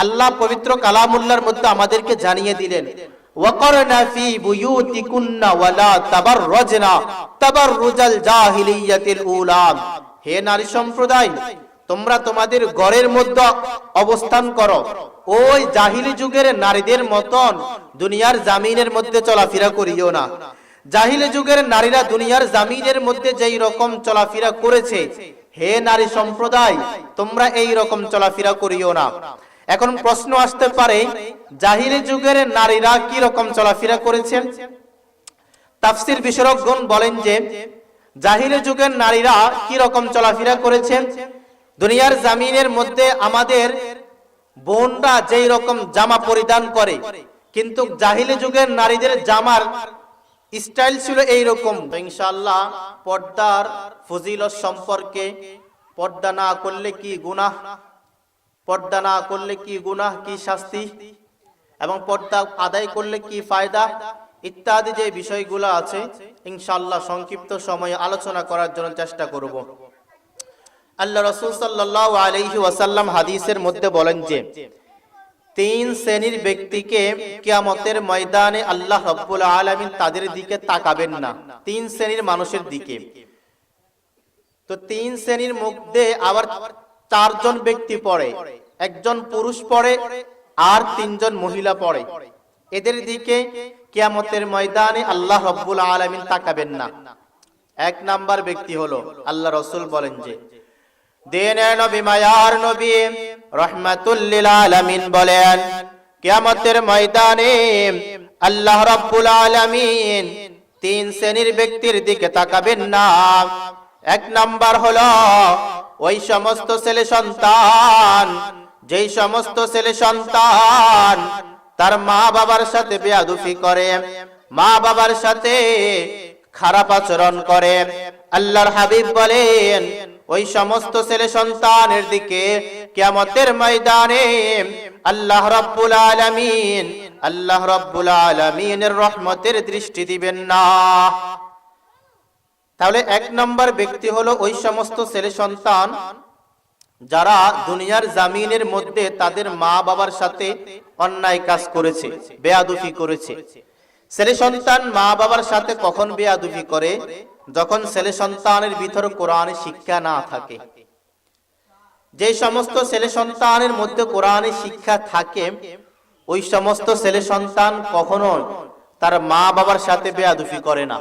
আল্লাহ পবিত্র কালামুল্লাহর মধ্যে আমাদেরকে জানিয়ে দিলেন, ওয়াকারনা ফি বুয়ুতিকুন্না ওয়ালা তাবাররাজনা তাবাররুজাল জাহিলিয়াতিল উলা। হে নারী সম্প্রদায়, তোমরা তোমাদের ঘরের মধ্যে অবস্থান করো, ওই জাহিলি যুগের নারীদের মতন দুনিয়ার জামিনের মধ্যে চলাফেরা করিও না। জাহিলি যুগের নারীরা দুনিয়ার জামিনের মধ্যে যেই রকম চলাফেরা করেছে, হে নারী সম্প্রদায়, তোমরা এই রকম চলাফেরা করিও না। এখন প্রশ্ন আসতে পারে, জাহিলি যুগের নারীরা কি রকম চলাফেরা করেছেন? তাফসীর বিশেষজ্ঞগণ বলেন যে জাহিলি যুগের নারীরা কি রকম চলাফেরা করেছেন, দুনিয়ার জামিনের মধ্যে আমাদের বোনরা যেই রকম জামা পরিধান করে, কিন্তু জাহিলি যুগের নারীদের জামার স্টাইল ছিল এই রকম। ইনশাআল্লাহ পর্দার ফজিলত সম্পর্কে, পর্দা না করলে কি গুনাহ, পর্দা না করলে কি গুনাহ, কি শাস্তি, এবং পর্দা আদায় করলে কি ফায়দা ইত্যাদি যে বিষয়গুলো আছে, ইনশাআল্লাহ সংক্ষিপ্ত সময়ে আলোচনা করার জন্য চেষ্টা করব। আল্লাহ রাসূল সাল্লাল্লাহু আলাইহি ওয়াসাল্লাম হাদিসের মধ্যে বলেন যে তিন শ্রেণীর ব্যক্তিকে কিয়ামতের ময়দানে আল্লাহ রাব্বুল আলামিন তাদের দিকে তাকাবেন না, তিন শ্রেণীর মানুষের দিকে। তো তিন শ্রেণীর মধ্যে আবার চারজন ব্যক্তি পড়ে, একজন পুরুষ পড়ে আর তিনজন মহিলা পড়ে। এদের দিকে কিয়ামতের ময়দানে আল্লাহ রাব্বুল আলামিন তাকাবেন না। এক নাম্বার ব্যক্তি হলো, আল্লাহ রাসূল বলেন যে দিনের নবী মায়ার নবী রাহমাতুল লিল আলামিন বলেন, কিয়ামতের ময়দানে আল্লাহ রাব্বুল আলামিন তিন শ্রেণীর ব্যক্তির দিকে তাকাবেন না। এক নাম্বার হলো ওই সমস্ত ছেলে সন্তান, যেই সমস্ত ছেলে সন্তান তার মা বাবার সাথে বেয়াদবি করে, মা বাবার সাথে খারাপ আচরণ করে। আল্লাহর হাবিব বলেন, ওই সমস্ত ছেলে সন্তানের দিকে কিয়ামতের ময়দানে আল্লাহ রাব্বুল আলামিন, আল্লাহ রাব্বুল আলামিনের রহমতের দৃষ্টি দিবেন না। তাহলে এক নম্বর ব্যক্তি হলো ওই সমস্ত ছেলে সন্তান যারা দুনিয়ার জামিনের মধ্যে তাদের মা বাবার সাথে অন্যায় কাজ করেছে, বেয়াদবি করেছে। ছেলে সন্তান মা বাবার সাথে কখন বেয়াদবি করে? যখন ছেলে সন্তানের ভিতর কোরআনের শিক্ষা না থাকে। যে সমস্ত ছেলে সন্তানের মধ্যে কোরআনের শিক্ষা থাকে, ওই সমস্ত ছেলে সন্তান কখনো তার মা বাবার সাথে বেয়াদবি করে না।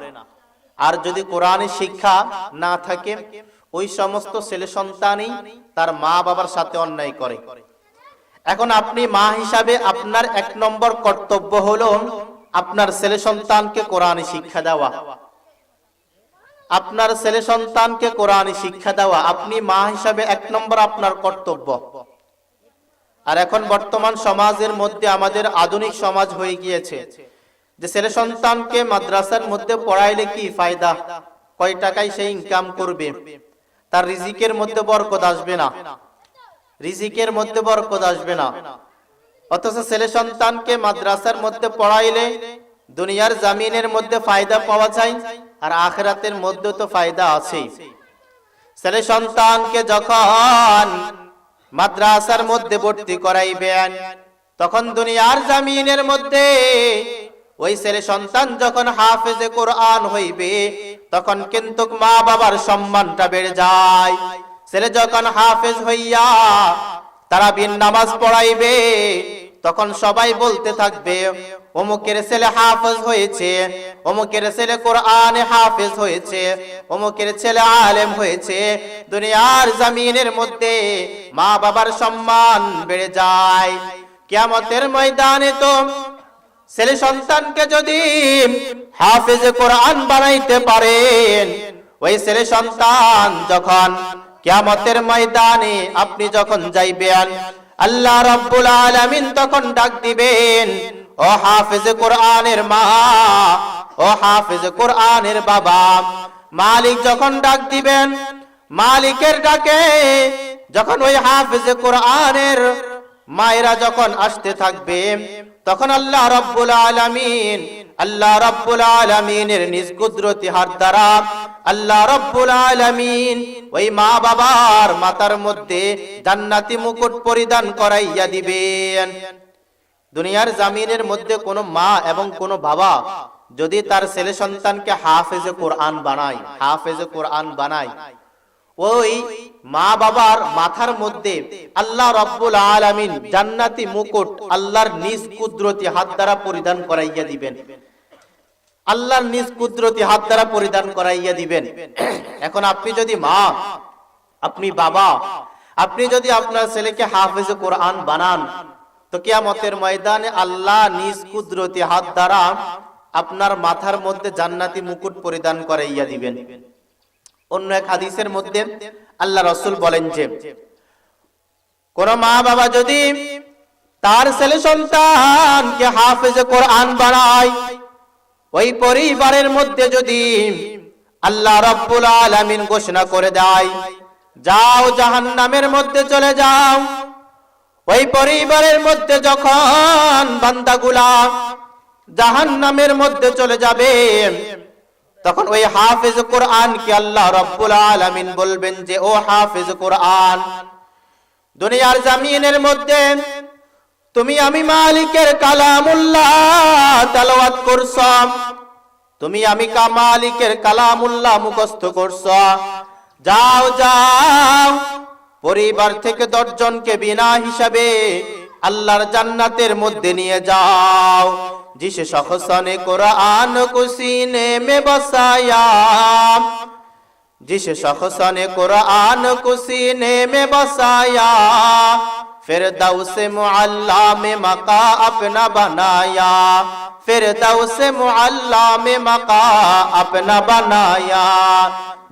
আর যদি কোরআনের শিক্ষা না থাকে, ওই সমস্ত ছেলে সন্তানই তার মা বাবার সাথে অন্যায় করে। এখন আপনি মা হিসাবে আপনার এক নম্বর কর্তব্য হলো আপনার ছেলে সন্তানকে কোরআনের শিক্ষা দেওয়া। আপনার ছেলে সন্তানকে কোরআনের শিক্ষা দেওয়া আপনি মা হিসাবে এক নম্বর আপনার কর্তব্য। আর এখন বর্তমান সমাজের মধ্যে আমাদের আধুনিক সমাজ হয়ে গিয়েছে যে ছেলে সন্তানকে মাদ্রাসার মধ্যে পড়াইলে কি ফায়দা, কয় টাকায় সে ইনকাম করবে, তার রিজিকের মধ্যে বরকত আসবে না, রিজিকের মধ্যে বরকত আসবে না। অথচ ছেলে সন্তানকে মাদ্রাসার মধ্যে পড়াইলে দুনিয়ার জামিনের মধ্যে ফায়দা পাওয়া যায়, আর আখিরাতের মধ্যে তো ফায়দা আছে। ছেলে সন্তানকে যখন মাদ্রাসার মধ্যে ভর্তি করাইবেন, তখন দুনিয়ার জামিনের মধ্যে ওই ছেলে সন্তান যখন হাফেজে কোরআন হইবে, তখন কিন্তু মা বাবার সম্মানটা বেড়ে যায়। ছেলে যখন হাফেজ হইয়া তারাবির নামাজ পড়াইবে, তখন সবাই বলতে থাকবে অমুকের ছেলে হাফেজ হয়েছে, অমুকের ছেলে কোরআনে হাফেজ হয়েছে, অমুকের ছেলে আলেম হয়েছে। দুনিয়ার জমিনের মধ্যে মা বাবার সম্মান বেড়ে যায়। কিয়ামতের ময়দানে তো ছেলে সন্তানকে যদি হাফেজে কোরআন বানাইতে পারেন, ওই ছেলে সন্তান যখন কিয়ামতের ময়দানে আপনি যখন যাইবেন, আল্লাহ রাব্বুল আলামিন তখন ডাক দিবেন, ও হাফেজে কোরআনের মা, ও হাফেজে কোরআনের বাবা। মালিক যখন ডাক দিবেন, মালিকের ডাকে যখন ওই হাফেজে কোরআনের মায়েরা যখন আসতে থাকবে, তখন আল্লাহ রাব্বুল আলামিন আল্লাহ রাব্বুল আলামিনের নিজ কুদরতি হাত দ্বারা আল্লাহ রাব্বুল আলামিন ওই মা বাবার মাথার মধ্যে জান্নাতি মুকুট পরিধান করাইয়া দিবেন। দুনিয়ার জমিনের মধ্যে কোনো মা এবং কোনো বাবা যদি তার ছেলে সন্তানকে হাফেজে কোরআন বানায়, ওই মা বাবার মাথার মধ্যে আল্লাহ রাব্বুল আলামিন জান্নাতি মুকুট আল্লাহর নিজ কুদরতি হাত দ্বারা পরিধান করাইয়া দিবেন। আল্লাহর নিজ কুদরতি হাত দ্বারা পরিধান করাইয়া দিবেন। এখন আপনি যদি মা, আপনি বাবা, আপনি যদি আপনার ছেলেকে হাফেজে কোরআন বানান, তো কিয়ামতের ময়দানে আল্লাহ নিজ কুদরতি হাত দ্বারা আপনার মাথার মধ্যে জান্নাতি মুকুট পরিধান করাইয়া দিবেন। অন্য এক হাদিসের মধ্যে আল্লাহ রাসূল বলেন যে কোন মা বাবা যদি তার ছেলে সন্তানকে হাফেজে কোরআন বানায়, ওই পরিবারের মধ্যে যদি আল্লাহ রাব্বুল আলামিন ঘোষণা করে দেয়, যাও জাহান্নামের মধ্যে চলে যাও, ওই পরিবারের মধ্যে যখন বান্দাগুলা জাহান্নামের মধ্যে চলে যাবে, তখন ওই হাফেজ কোরআন কি আল্লাহ রাব্বুল আলামিন বলবেন যে, ও হাফেজ কোরআন, দুনিয়ার জমিনের মধ্যে তুমি আমি মালিকের কালামুল্লাহ তেলাওয়াত করছো, তুমি আমি মালিকের কালামুল্লাহ মুখস্থ করছো, যাও যাও পরিবার থেকে 10 জনকে বিনা হিসাবে আল্লাহর জান্নাতের মধ্যে নিয়ে যাও। जिस शख्स ने कुरान को सीने में बसाया, जिस शख्स ने कुरान को सीने में बसाया, फिरदौस मुअल्ला में मका अपना बनाया, फिरदौस मुअल्ला में मका अपना बनाया।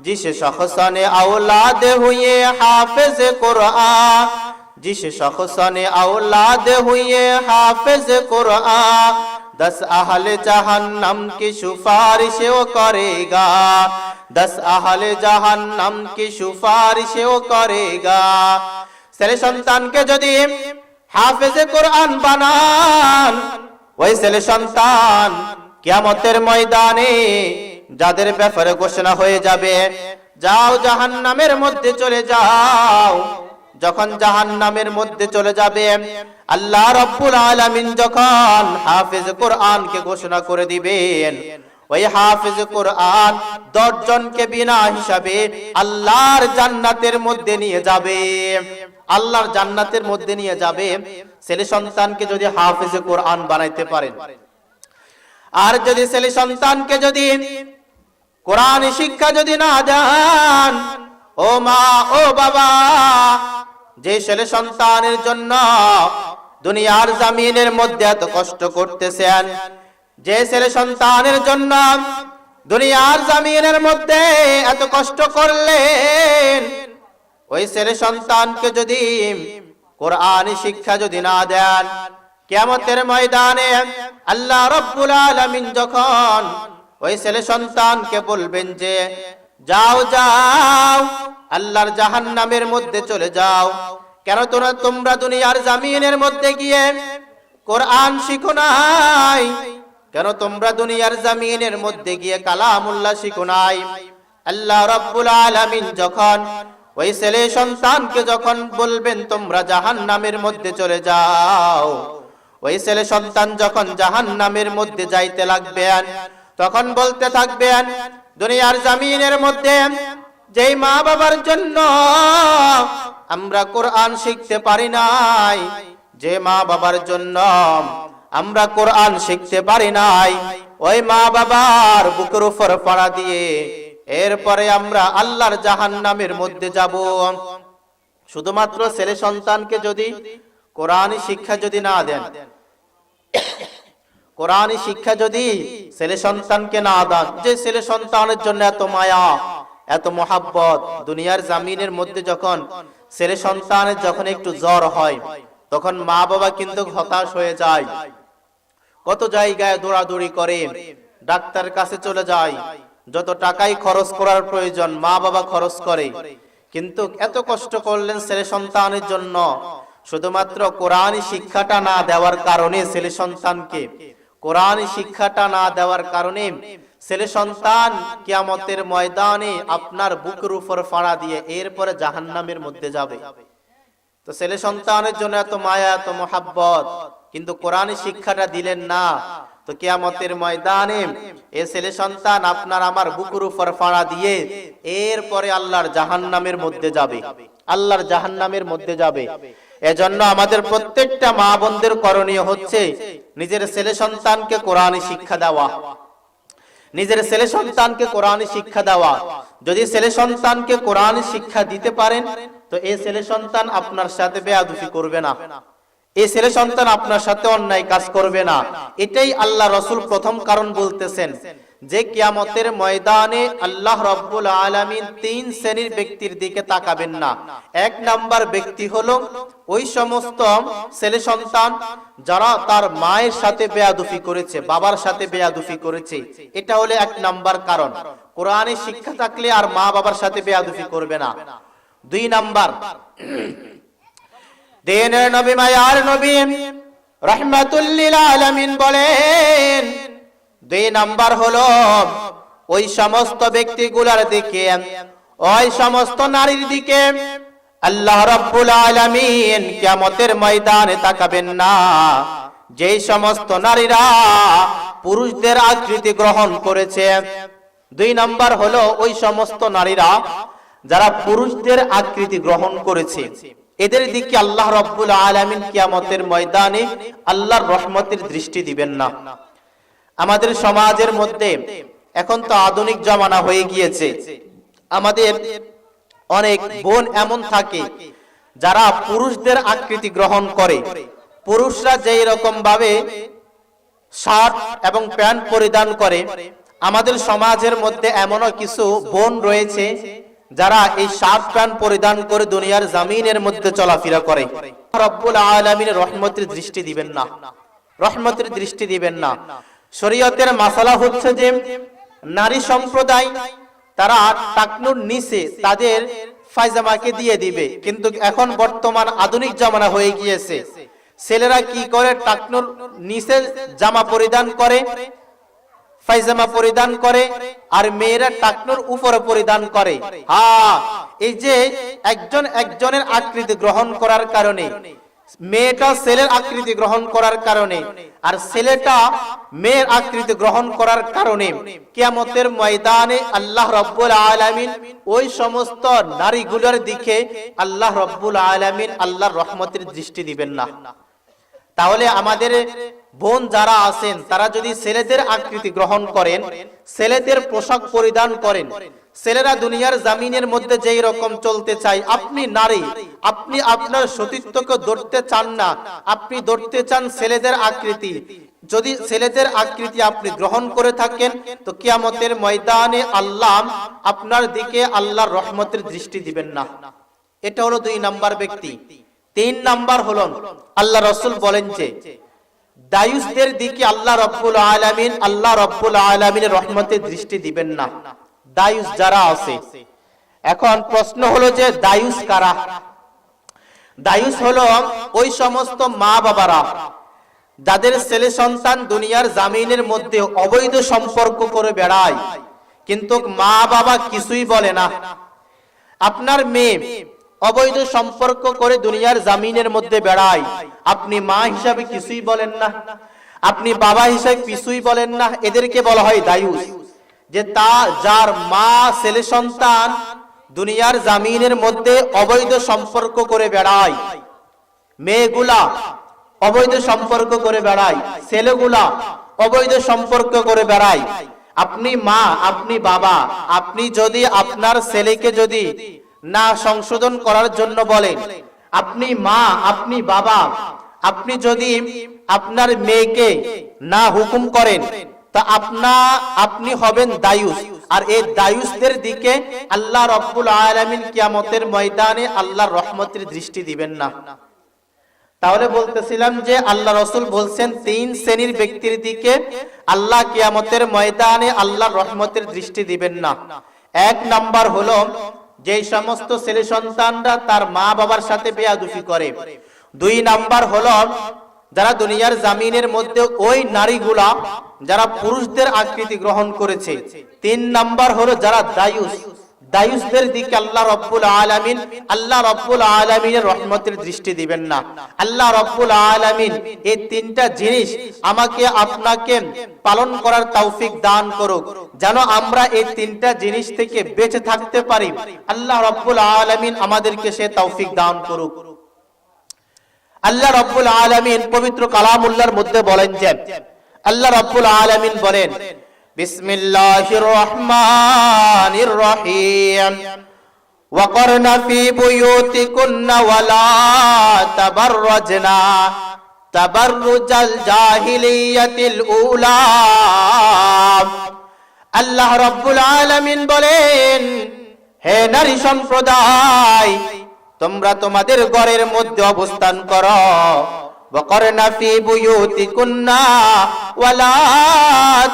जिस शख्स ने औलाद हुए हाफिज कुरान, जिस शख्स ने औलाद हुए हाफिज कुरान, 10 अहले जहन्नम की सिफारिश वो करेगा, 10 अहले जहन्नम की सिफारिश वो करेगा। ছেলে সন্তানকে যদি হাফেজে কোরআন বানান, ওই ছেলে সন্তান কিয়ামতের ময়দানে যাদের ব্যাপারে ঘোষণা হয়ে যাবে, যাও জাহান্নামের মধ্যে চলে যাও, যখন জাহান্নামের মধ্যে চলে যাবে, আল্লাহ রাব্বুল আলামিন যখন হাফেজ কোরআনকে ঘোষণা করে দিবেন, ওই হাফেজ কোরআন 10 জনকে বিনা হিসাবে আল্লাহর জান্নাতের মধ্যে নিয়ে যাবে, আল্লাহর জান্নাতের মধ্যে নিয়ে যাবে। ছেলে সন্তানকে যদি হাফেজ কোরআন বানাইতে পারেন, আর যদি ছেলে সন্তানকে যদি কোরআন শিক্ষা যদি না দেন, ও মা ও বাবা, যে ছেলে সন্তানের জন্য দুনিয়ার জমিনের মধ্যে এত কষ্ট করতেছেন, যে ছেলে সন্তানের জন্য দুনিয়ার জমিনের মধ্যে এত কষ্ট করলেন, ওই ছেলে সন্তানকে যদি কোরআন শিক্ষা যদি না দেন, কিয়ামতের ময়দানে আল্লাহ রাব্বুল আলামিন যখন ওই ছেলে সন্তানকে বলবেন যে, যাও যাও আল্লাহর জাহান্নামের মধ্যে চলে যাও, কেন তোমরা দুনিয়ার জমিনের মধ্যে গিয়ে কোরআন শিখো নাই, কেন তোমরা দুনিয়ার জমিনের মধ্যে গিয়ে কালামুল্লাহ শিখো নাই। আল্লাহ রাব্বুল আলামিন যখন ওই ছেলে সন্তানকে যখন বলবেন তোমরা জাহান্নামের মধ্যে চলে যাও, ওই ছেলে সন্তান যখন জাহান্নামের মধ্যে যাইতে লাগবেন, তখন বলতে থাকবেন, দুনিয়ার জমিনের মধ্যে যেই মা বাবার জন্য আমরা কোরআন শিখতে পারি নাই, যে মা বাবার জন্য আমরা কোরআন শিখতে পারি নাই, ওই মা বাবার বুকের উপর পাড়া দিয়ে এরপরে আমরা আল্লাহর জাহান্নামের মধ্যে যাব। শুধুমাত্র ছেলে সন্তানকে যদি কোরআন শিক্ষা যদি না দেন, কোরআন শিক্ষা যদি ছেলে সন্তানকে না দেন, যে ছেলে সন্তানের জন্য এত মায়া এত মোহাব্বত, দুনিয়ার জমিনের মধ্যে যখন ছেলে সন্তানের যখন একটু জ্বর হয়, তখন মা বাবা কিন্তু হতাশ হয়ে যায়, কত জায়গায় দৌড়াদৌড়ি করে, ডাক্তারের কাছে চলে যায়, যত টাকাই খরচ করার প্রয়োজন মা বাবা খরচ করে, কিন্তু এত কষ্ট করলেন ছেলে সন্তানের জন্য, শুধুমাত্র কোরআন শিক্ষাটা না দেওয়ার কারণে ছেলে সন্তানকে কোরআন শিক্ষাটা না দেওয়ার কারণে ছেলে সন্তান কিয়ামতের ময়দানে আপনার বুকের উপর ফাড়া দিয়ে এরপরে জাহান্নামের মধ্যে যাবে। তো ছেলে সন্তানের জন্য এত মায়া, এত মোহাব্বত, কিন্তু কোরআন শিক্ষাটা দিলেন না, তো কিয়ামতের ময়দানে এই ছেলে সন্তান আপনার আমার বুকের উপর ফাড়া দিয়ে এরপরে আল্লাহর জাহান্নামের মধ্যে যাবে, আল্লাহর জাহান্নামের মধ্যে যাবে। এজন্য আমাদের প্রত্যেকটা মা বোনদের করণীয় হচ্ছে নিজের ছেলে সন্তানকে কোরআন শিক্ষা দেওয়া, নিজের ছেলে সন্তানকে কোরআন শিক্ষা দেওয়া। যদি ছেলে সন্তানকে কোরআন শিক্ষা দিতে পারেন তো এই ছেলে সন্তান আপনার সাথে বেয়াদবি করবে না, এই ছেলে সন্তান আপনার সাথে অন্যায় কাজ করবে না। এটাই আল্লাহ রাসূল প্রথম কারণ বলতেছেন যে কিয়ামতের ময়দানে আল্লাহ রাব্বুল আলামিন তিন শ্রেণীর ব্যক্তির দিকে তাকাবেন না। এক নাম্বার ব্যক্তি হলো ওই সমস্ত ছেলে সন্তান যারা তার মায়ের সাথে বেয়াদবি করেছে, বাবার সাথে বেয়াদবি করেছে। এটা হলো এক নাম্বার কারণ, কোরআনে শিক্ষা থাকলে আর মা বাবার সাথে বেয়াদবি করবে না। দুই নাম্বার, দিনের নবী মায়ার নবী রাহমাতুল লিল আলামিন বলেন, দুই নাম্বার হলো ওই সমস্ত ব্যক্তিগুলোর দিকে, ওই সমস্ত নারীর দিকে আল্লাহ রাব্বুল আলামিন কিয়ামতের ময়দানে তাকাবেন না যেই সমস্ত নারীরা পুরুষদের আকৃতি গ্রহণ করেছে। দুই নাম্বার হলো ওই সমস্ত নারীরা যারা পুরুষদের আকৃতি গ্রহণ করেছে, এদের দিকে আল্লাহ রাব্বুল আলামিন কিয়ামতের ময়দানে আল্লাহর রহমতের দৃষ্টি দিবেন না। আমাদের সমাজের মধ্যে এখন তো আধুনিক জামানা হয়ে গিয়েছে, আমাদের অনেক বোন এমন থাকে যারা পুরুষদের আকৃতি গ্রহণ করে। পুরুষরা যেই রকম ভাবে শার্ট এবং প্যান্ট পরিধান করে, আমাদের সমাজের মধ্যে এমনও কিছু বোন রয়েছে যারা এই শার্ট প্যান্ট পরিধান করে দুনিয়ার জমিনের মধ্যে চলাফেরা করে। রব্বুল আলামিনের রহমতের দৃষ্টি দিবেন না, রহমতের দৃষ্টি দিবেন না। শরীয়তের মাসালা হচ্ছে যে নারী সম্প্রদায় তারা টাকনুর নিচে তাদের পায়জামাকে দিয়ে দিবে, কিন্তু এখন বর্তমান আধুনিক জামানা হয়ে গিয়েছে, ছেলেরা কি করে টাকনুর নিচে জামা পরিধান করে, পায়জামা পরিধান করে, আর মেয়েরা টাকনুর উপরে পরিধান করে। হ্যাঁ, এই যে একজন একজনের আকৃতি গ্রহণ করার কারণে, মেয়েটা ছেলের আকৃতি গ্রহণ করার কারণে আর ছেলেটা মেয়ের আকৃতি গ্রহণ করার কারণে কিয়ামতের ময়দানে আল্লাহ রাব্বুল আলামিন ওই সমস্ত নারীগুলোর দিকে আল্লাহ রাব্বুল আলামিন আল্লাহর রহমতের দৃষ্টি দিবেন না। তাহলে আমাদের বোন যারা আছেন তারা যদি ছেলেদের আকৃতি গ্রহণ করেন, ছেলেদের পোশাক পরিধান করেন, ছেলেরা দুনিয়ার জমিনের মধ্যে যেই রকম চলতে চায়, আপনি নারী, আপনি আপনার সতীত্বকে ধরতে চান না, আপনি ধরতে চান ছেলেদের আকৃতি, যদি ছেলেদের আকৃতি আপনি গ্রহণ করে থাকেন তো কিয়ামতের ময়দানে আল্লাহ আপনার দিকে আল্লাহর রহমতের দৃষ্টি দিবেন না। এটা হলো দুই নাম্বার ব্যক্তি। তিন নাম্বার হলো আল্লাহ রাসূল বলেন যে দায়ুসদের দিকে আল্লাহ রাব্বুল আলামিন আল্লাহর রহমতের দৃষ্টি দিবেন না। দায়ুস যারা আছে, এখন প্রশ্ন হলো যে দায়ুস কারা? দায়ুস হলো ওই সমস্ত মা বাবারা যাদের ছেলে সন্তান দুনিয়ার জমিনের মধ্যে অবৈধ সম্পর্ক করে বেড়ায়, কিন্তু মা বাবা কিছুই বলে না। আপনার মেয়ে অবৈধ সম্পর্ক করে দুনিয়ার জমিনের মধ্যে বেড়ায়, আপনি মা হিসাবে কিছুই বলেন না, আপনি বাবা হিসাবে কিছুই বলেন না, এদেরকে বলা হয় দায়ুস। যে যার মা ছেলে সন্তান দুনিয়ার জমিনের মধ্যে অবৈধ সম্পর্ক করে বেড়ায়, মেয়েগুলা অবৈধ সম্পর্ক করে বেড়ায়, ছেলেগুলা অবৈধ সম্পর্ক করে বেড়ায়, আপনি মা, আপনি বাবা, আপনি যদি আপনার ছেলেকে যদি না সংশোধন করার জন্য বলেন, আপনি মা, আপনি বাবা, আপনি যদি আপনার মেয়েকে না হুকুম করেন তা আপনি হবেন দায়ুস। আর এই দায়ুসদের দিকে আল্লাহ রাব্বুল আলামিন কিয়ামতের ময়দানে আল্লাহর রহমতের দৃষ্টি দিবেন না। তাহলে বলতেছিলাম যে আল্লাহ রাসূল বলছেন তিন শ্রেণীর ব্যক্তির দিকে আল্লাহ কিয়ামতের ময়দানে আল্লাহর রহমতের দৃষ্টি দিবেন না। এক নাম্বার হলো যে সমস্ত ছেলে সন্তানরা তার মা বাবার সাথে বেয়াদবি করে। দুই নাম্বার হলো যারা দুনিয়ার জামিনের মধ্যে ওই নারীগুলা যারা পুরুষদের আকৃতি গ্রহণ করেছে। 3 নাম্বার হলো যারা দায়ুসদের দিকে আল্লাহ রাব্বুল আলামিনের রহমতের দৃষ্টি দিবেন না। আল্লাহ রাব্বুল আলামিন এই 3টা জিনিস আমাকে আপনাকে পালন করার তৌফিক দান করুক, যেন আমরা এই 3টা জিনিস থেকে বেঁচে থাকতে পারি। আল্লাহ রাব্বুল আলামিন আমাদেরকে সে তৌফিক দান করুক। আল্লাহ রাব্বুল আলামিন পবিত্র কালামুল্লাহর মধ্যে বলেন যে, আল্লাহ রাব্বুল আলামিন বলেন, বিসমিল্লাহির রহমানির রহিম, ওয়াকরনা ফি বুয়ুতিকুন্না ওয়ালা তাবাররাজনা তাবাররুজাল জাহিলিয়াতিল উলা। আল্লাহ রাব্বুল আলামিন বলেন, হে নারী সম্প্রদায়, তোমরা তোমাদের ঘরের মধ্যে অবস্থান করো। ওয়াকরনা ফি বুয়ুতিকুন্না ওয়ালা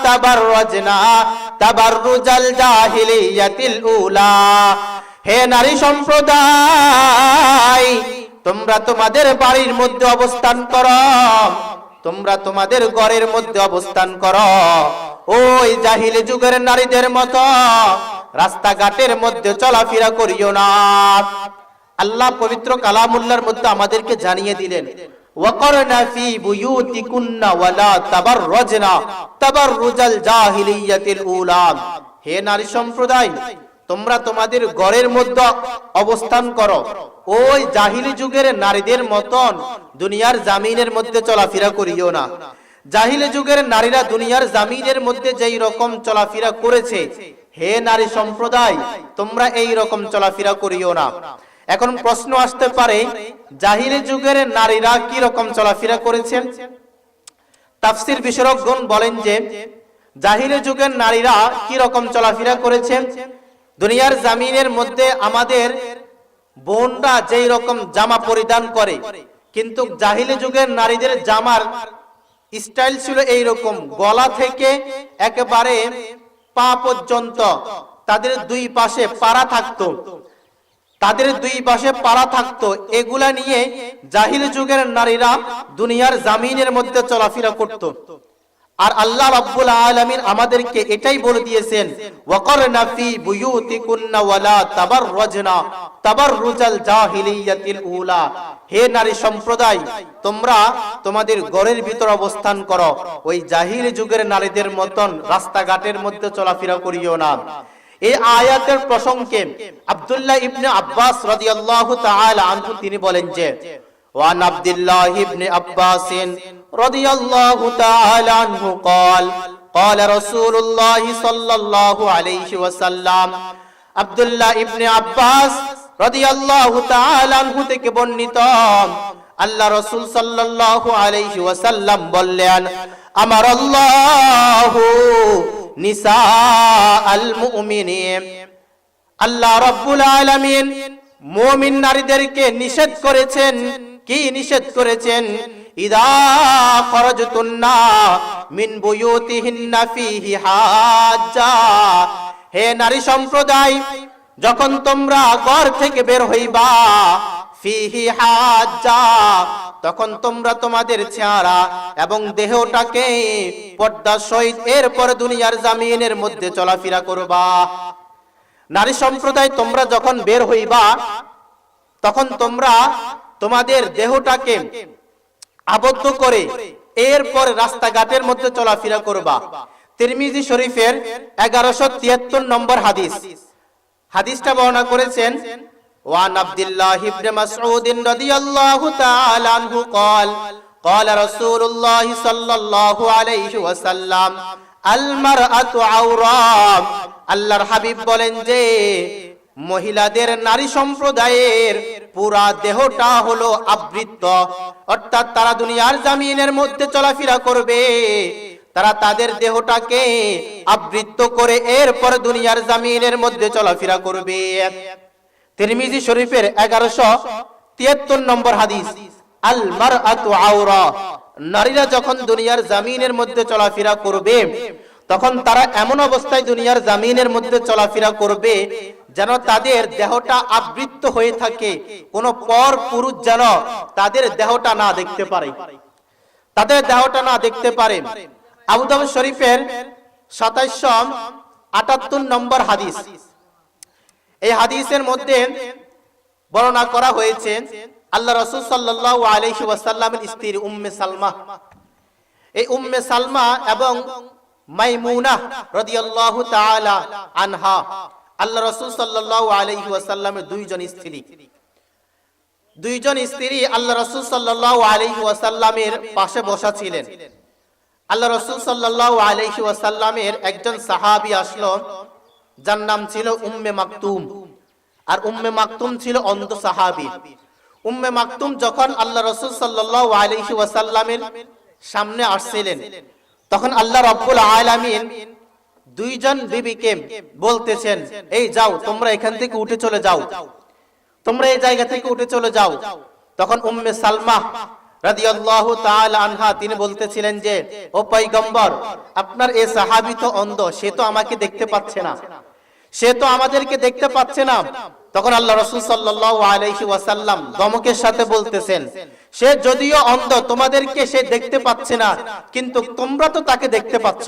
তাবাররাজনা তাবাররুজাল জাহিলিয়াতিল উলা। হে নারী সম্প্রদায়, তোমরা তোমাদের বাড়ির মধ্যে অবস্থান করো, তোমরা তোমাদের ঘরের মধ্যে অবস্থান করো। ওই জাহিলি যুগের নারীদের মতো রাস্তাঘাটের মধ্যে চলাফেরা করিও না। আল্লাহ পবিত্র কালামুল্লাহর মধ্যে আমাদেরকে জানিয়ে দিলেন, ওয়াকরনা ফি বুয়ুতিকুন্না ওয়ালা তাবাররাজনা তাবাররুজাল জাহিলিয়াতিল উলা। হে নারী সম্প্রদায়, তোমরা তোমাদের ঘরের মধ্যে অবস্থান করো, ওই জাহিলি যুগের নারীদের মতন দুনিয়ার জামিনের মধ্যে চলাফেরা করিও না। জাহিলি যুগের নারীরা দুনিয়ার জামিনের মধ্যে যেই রকম চলাফেরা করেছে, হে নারী সম্প্রদায়, তোমরা এই রকম চলাফেরা করিও না। এখন প্রশ্ন আসতে পারে, জাহিলি যুগের নারীরা কি রকম চলাফেরা করেছেন? তাফসীর বিশেষজ্ঞগণ বলেন যে, জাহিলি যুগের নারীরা কি রকম চলাফেরা করেছেন, দুনিয়ার জামিনের মধ্যে আমাদের বোনরা যেই রকম জামা পরিধান করে, কিন্তু জাহিলি যুগের নারীদের জামার স্টাইল ছিল এই রকম, গলা থেকে একেবারে পা পর্যন্ত তাদের দুই পাশে পাড়া থাকতো, তাদের দুই পাশে পাড়া থাকতো। এগুলা নিয়ে জাহিলি যুগের নারীরা দুনিয়ার জামিনের মধ্যে চলাফেরা করত। আর আল্লাহ রাব্বুল আলামিন আমাদেরকে এটাই বলে দিয়েছেন, ওয়াকরনা ফি বুয়ুতিকুন্না ওয়ালা তাবাররাজনা তাবাররুজাল জাহিলিয়াতিল উলা। হে নারী সম্প্রদায়, তোমরা তোমাদের ঘরের ভিতর অবস্থান করো, ওই জাহিলি যুগের নারীদের মতন রাস্তাঘাটের মধ্যে চলাফেরা করিও না। এই আয়াতের প্রসঙ্গে আব্দুল্লাহ ইবনে আব্বাস রাদিয়াল্লাহু তাআলা আনহু তিনি বলেন যে, ওয়ান আব্দুল্লাহ ইবনে আব্বাস রাদিয়াল্লাহু তাআলা আনহু قال قال رسول الله صلى الله عليه وسلم। আব্দুল্লাহ ইবনে আব্বাস রাদিয়াল্লাহু তাআলা আনহু থেকে বর্ণিত, আল্লাহ রাসূল সাল্লাল্লাহু আলাইহি ওয়াসাল্লাম বললেন, আমারাল্লাহু নিসা আল মুমিনিন। আল্লাহ রাব্বুল আলামিন মুমিন নারীদেরকে নিষেধ করেছেন। কি নিষেধ করেছেন? ইদা খরাজতুন্না মিন বুয়ুতিহিন্না ফিহি হাজ্জা। হে নারী সম্প্রদায়, যখন তোমরা ঘর থেকে বের হইবা, ফিহি হাজ্জা, তখন তোমরা তোমাদের চেহারা এবং দেহটাকে পর্দার সহিত এরপর দুনিয়ার জামিনের মধ্যে চলাফেরা করবা। নারী সম্প্রদায়, তোমরা যখন বের হইবা, তখন তোমরা তোমাদের দেহটাকে আবদ্ধ করে এরপর রাস্তাঘাটের মধ্যে চলাফেরা করবা। তিরমিজি শরীফের 1173 নম্বর হাদিস। হাদিসটা বর্ণনা করেছেন ওয়ান আব্দুল্লাহ ইবনে মাসউদ রাদিয়াল্লাহু তাআলা আনহু قال قال رسول الله صلى الله عليه وسلم আল মারআতু আওরা। আল্লাহর হাবিব বলেন যে, মহিলাদের, নারী সম্প্রদায়ের পুরা দেহটা হলো আবৃত, অর্থাৎ তারা দুনিয়ার জামিনের মধ্যে চলাফেরা করবে, তারা তাদের দেহটাকে আবৃত করে এরপর দুনিয়ার জামিনের মধ্যে চলাফেরা করবে। তিরমিজি শরীফের 1173 নম্বর হাদিস, আল মারআতু আওরা। নারীরা যখন দুনিয়ার জামিনের মধ্যে চলাফেরা করবে, তখন তারা এমন অবস্থায় দুনিয়ার জামিনের মধ্যে চলাফেরা করবে যেন তাদের দেহটা আবৃত হয়ে থাকে, কোন পর পুরুষ যেন তাদের দেহটা না দেখতে পারে। তাদের দেহটা না দেখতে পারে। আবু দাউদ শরীফের 2778 নম্বর হাদিস। এই হাদিসের মধ্যে বর্ণনা করা হয়েছে আল্লাহ রাসূল সাল্লাল্লাহু আলাইহি ওয়াসাল্লামের স্ত্রী উম্মে সালমা, এই উম্মে সালমা এবং মাইমুনা রাদিয়াল্লাহু তাআলা আনহা, আল্লাহ রাসূল সাল্লাল্লাহু আলাইহি ওয়াসাল্লামের দুইজন স্ত্রী আল্লাহ রাসূল সাল্লাল্লাহু আলাইহি ওয়াসাল্লামের পাশে বসা ছিলেন। আল্লাহ রাসূল সাল্লাল্লাহু আলাইহি ওয়াসাল্লামের একজন সাহাবী আসলো, যার নাম ছিল উম্মে মাকতুম। আর উম্মে মাকতুম ছিল অন্ধ সাহাবী। উম্মে মাকতুম যখন আল্লাহ রাসূল সাল্লাল্লাহু আলাইহি ওয়াসাল্লামের সামনে আসছিলেন, তখন আল্লাহ রাব্বুল আলামিন দুইজন বিবিকে বলতেছেন, এই যাও, তোমরা এখান থেকে উঠে চলে যাও, তোমরা এই জায়গা থেকে উঠে চলে যাও। তখন উম্মে সালমা রাদিয়াল্লাহু তাআলা আনহা তিনি বলতেছিলেন যে, ও পয়গম্বর, আপনার এই সাহাবী তো অন্ধ, সে তো আমাকে দেখতে পাচ্ছে না, সে তো আমাদেরকে দেখতে পাচ্ছে না। তখন আল্লাহ রাসূল সাল্লাল্লাহু আলাইহি ওয়াসাল্লাম ধমকের সাথে বলতেছেন, সে যদিও অন্ধ, তোমাদেরকে সে দেখতে পাচ্ছে না, কিন্তু তোমরা তো তাকে দেখতে পাচ্ছ,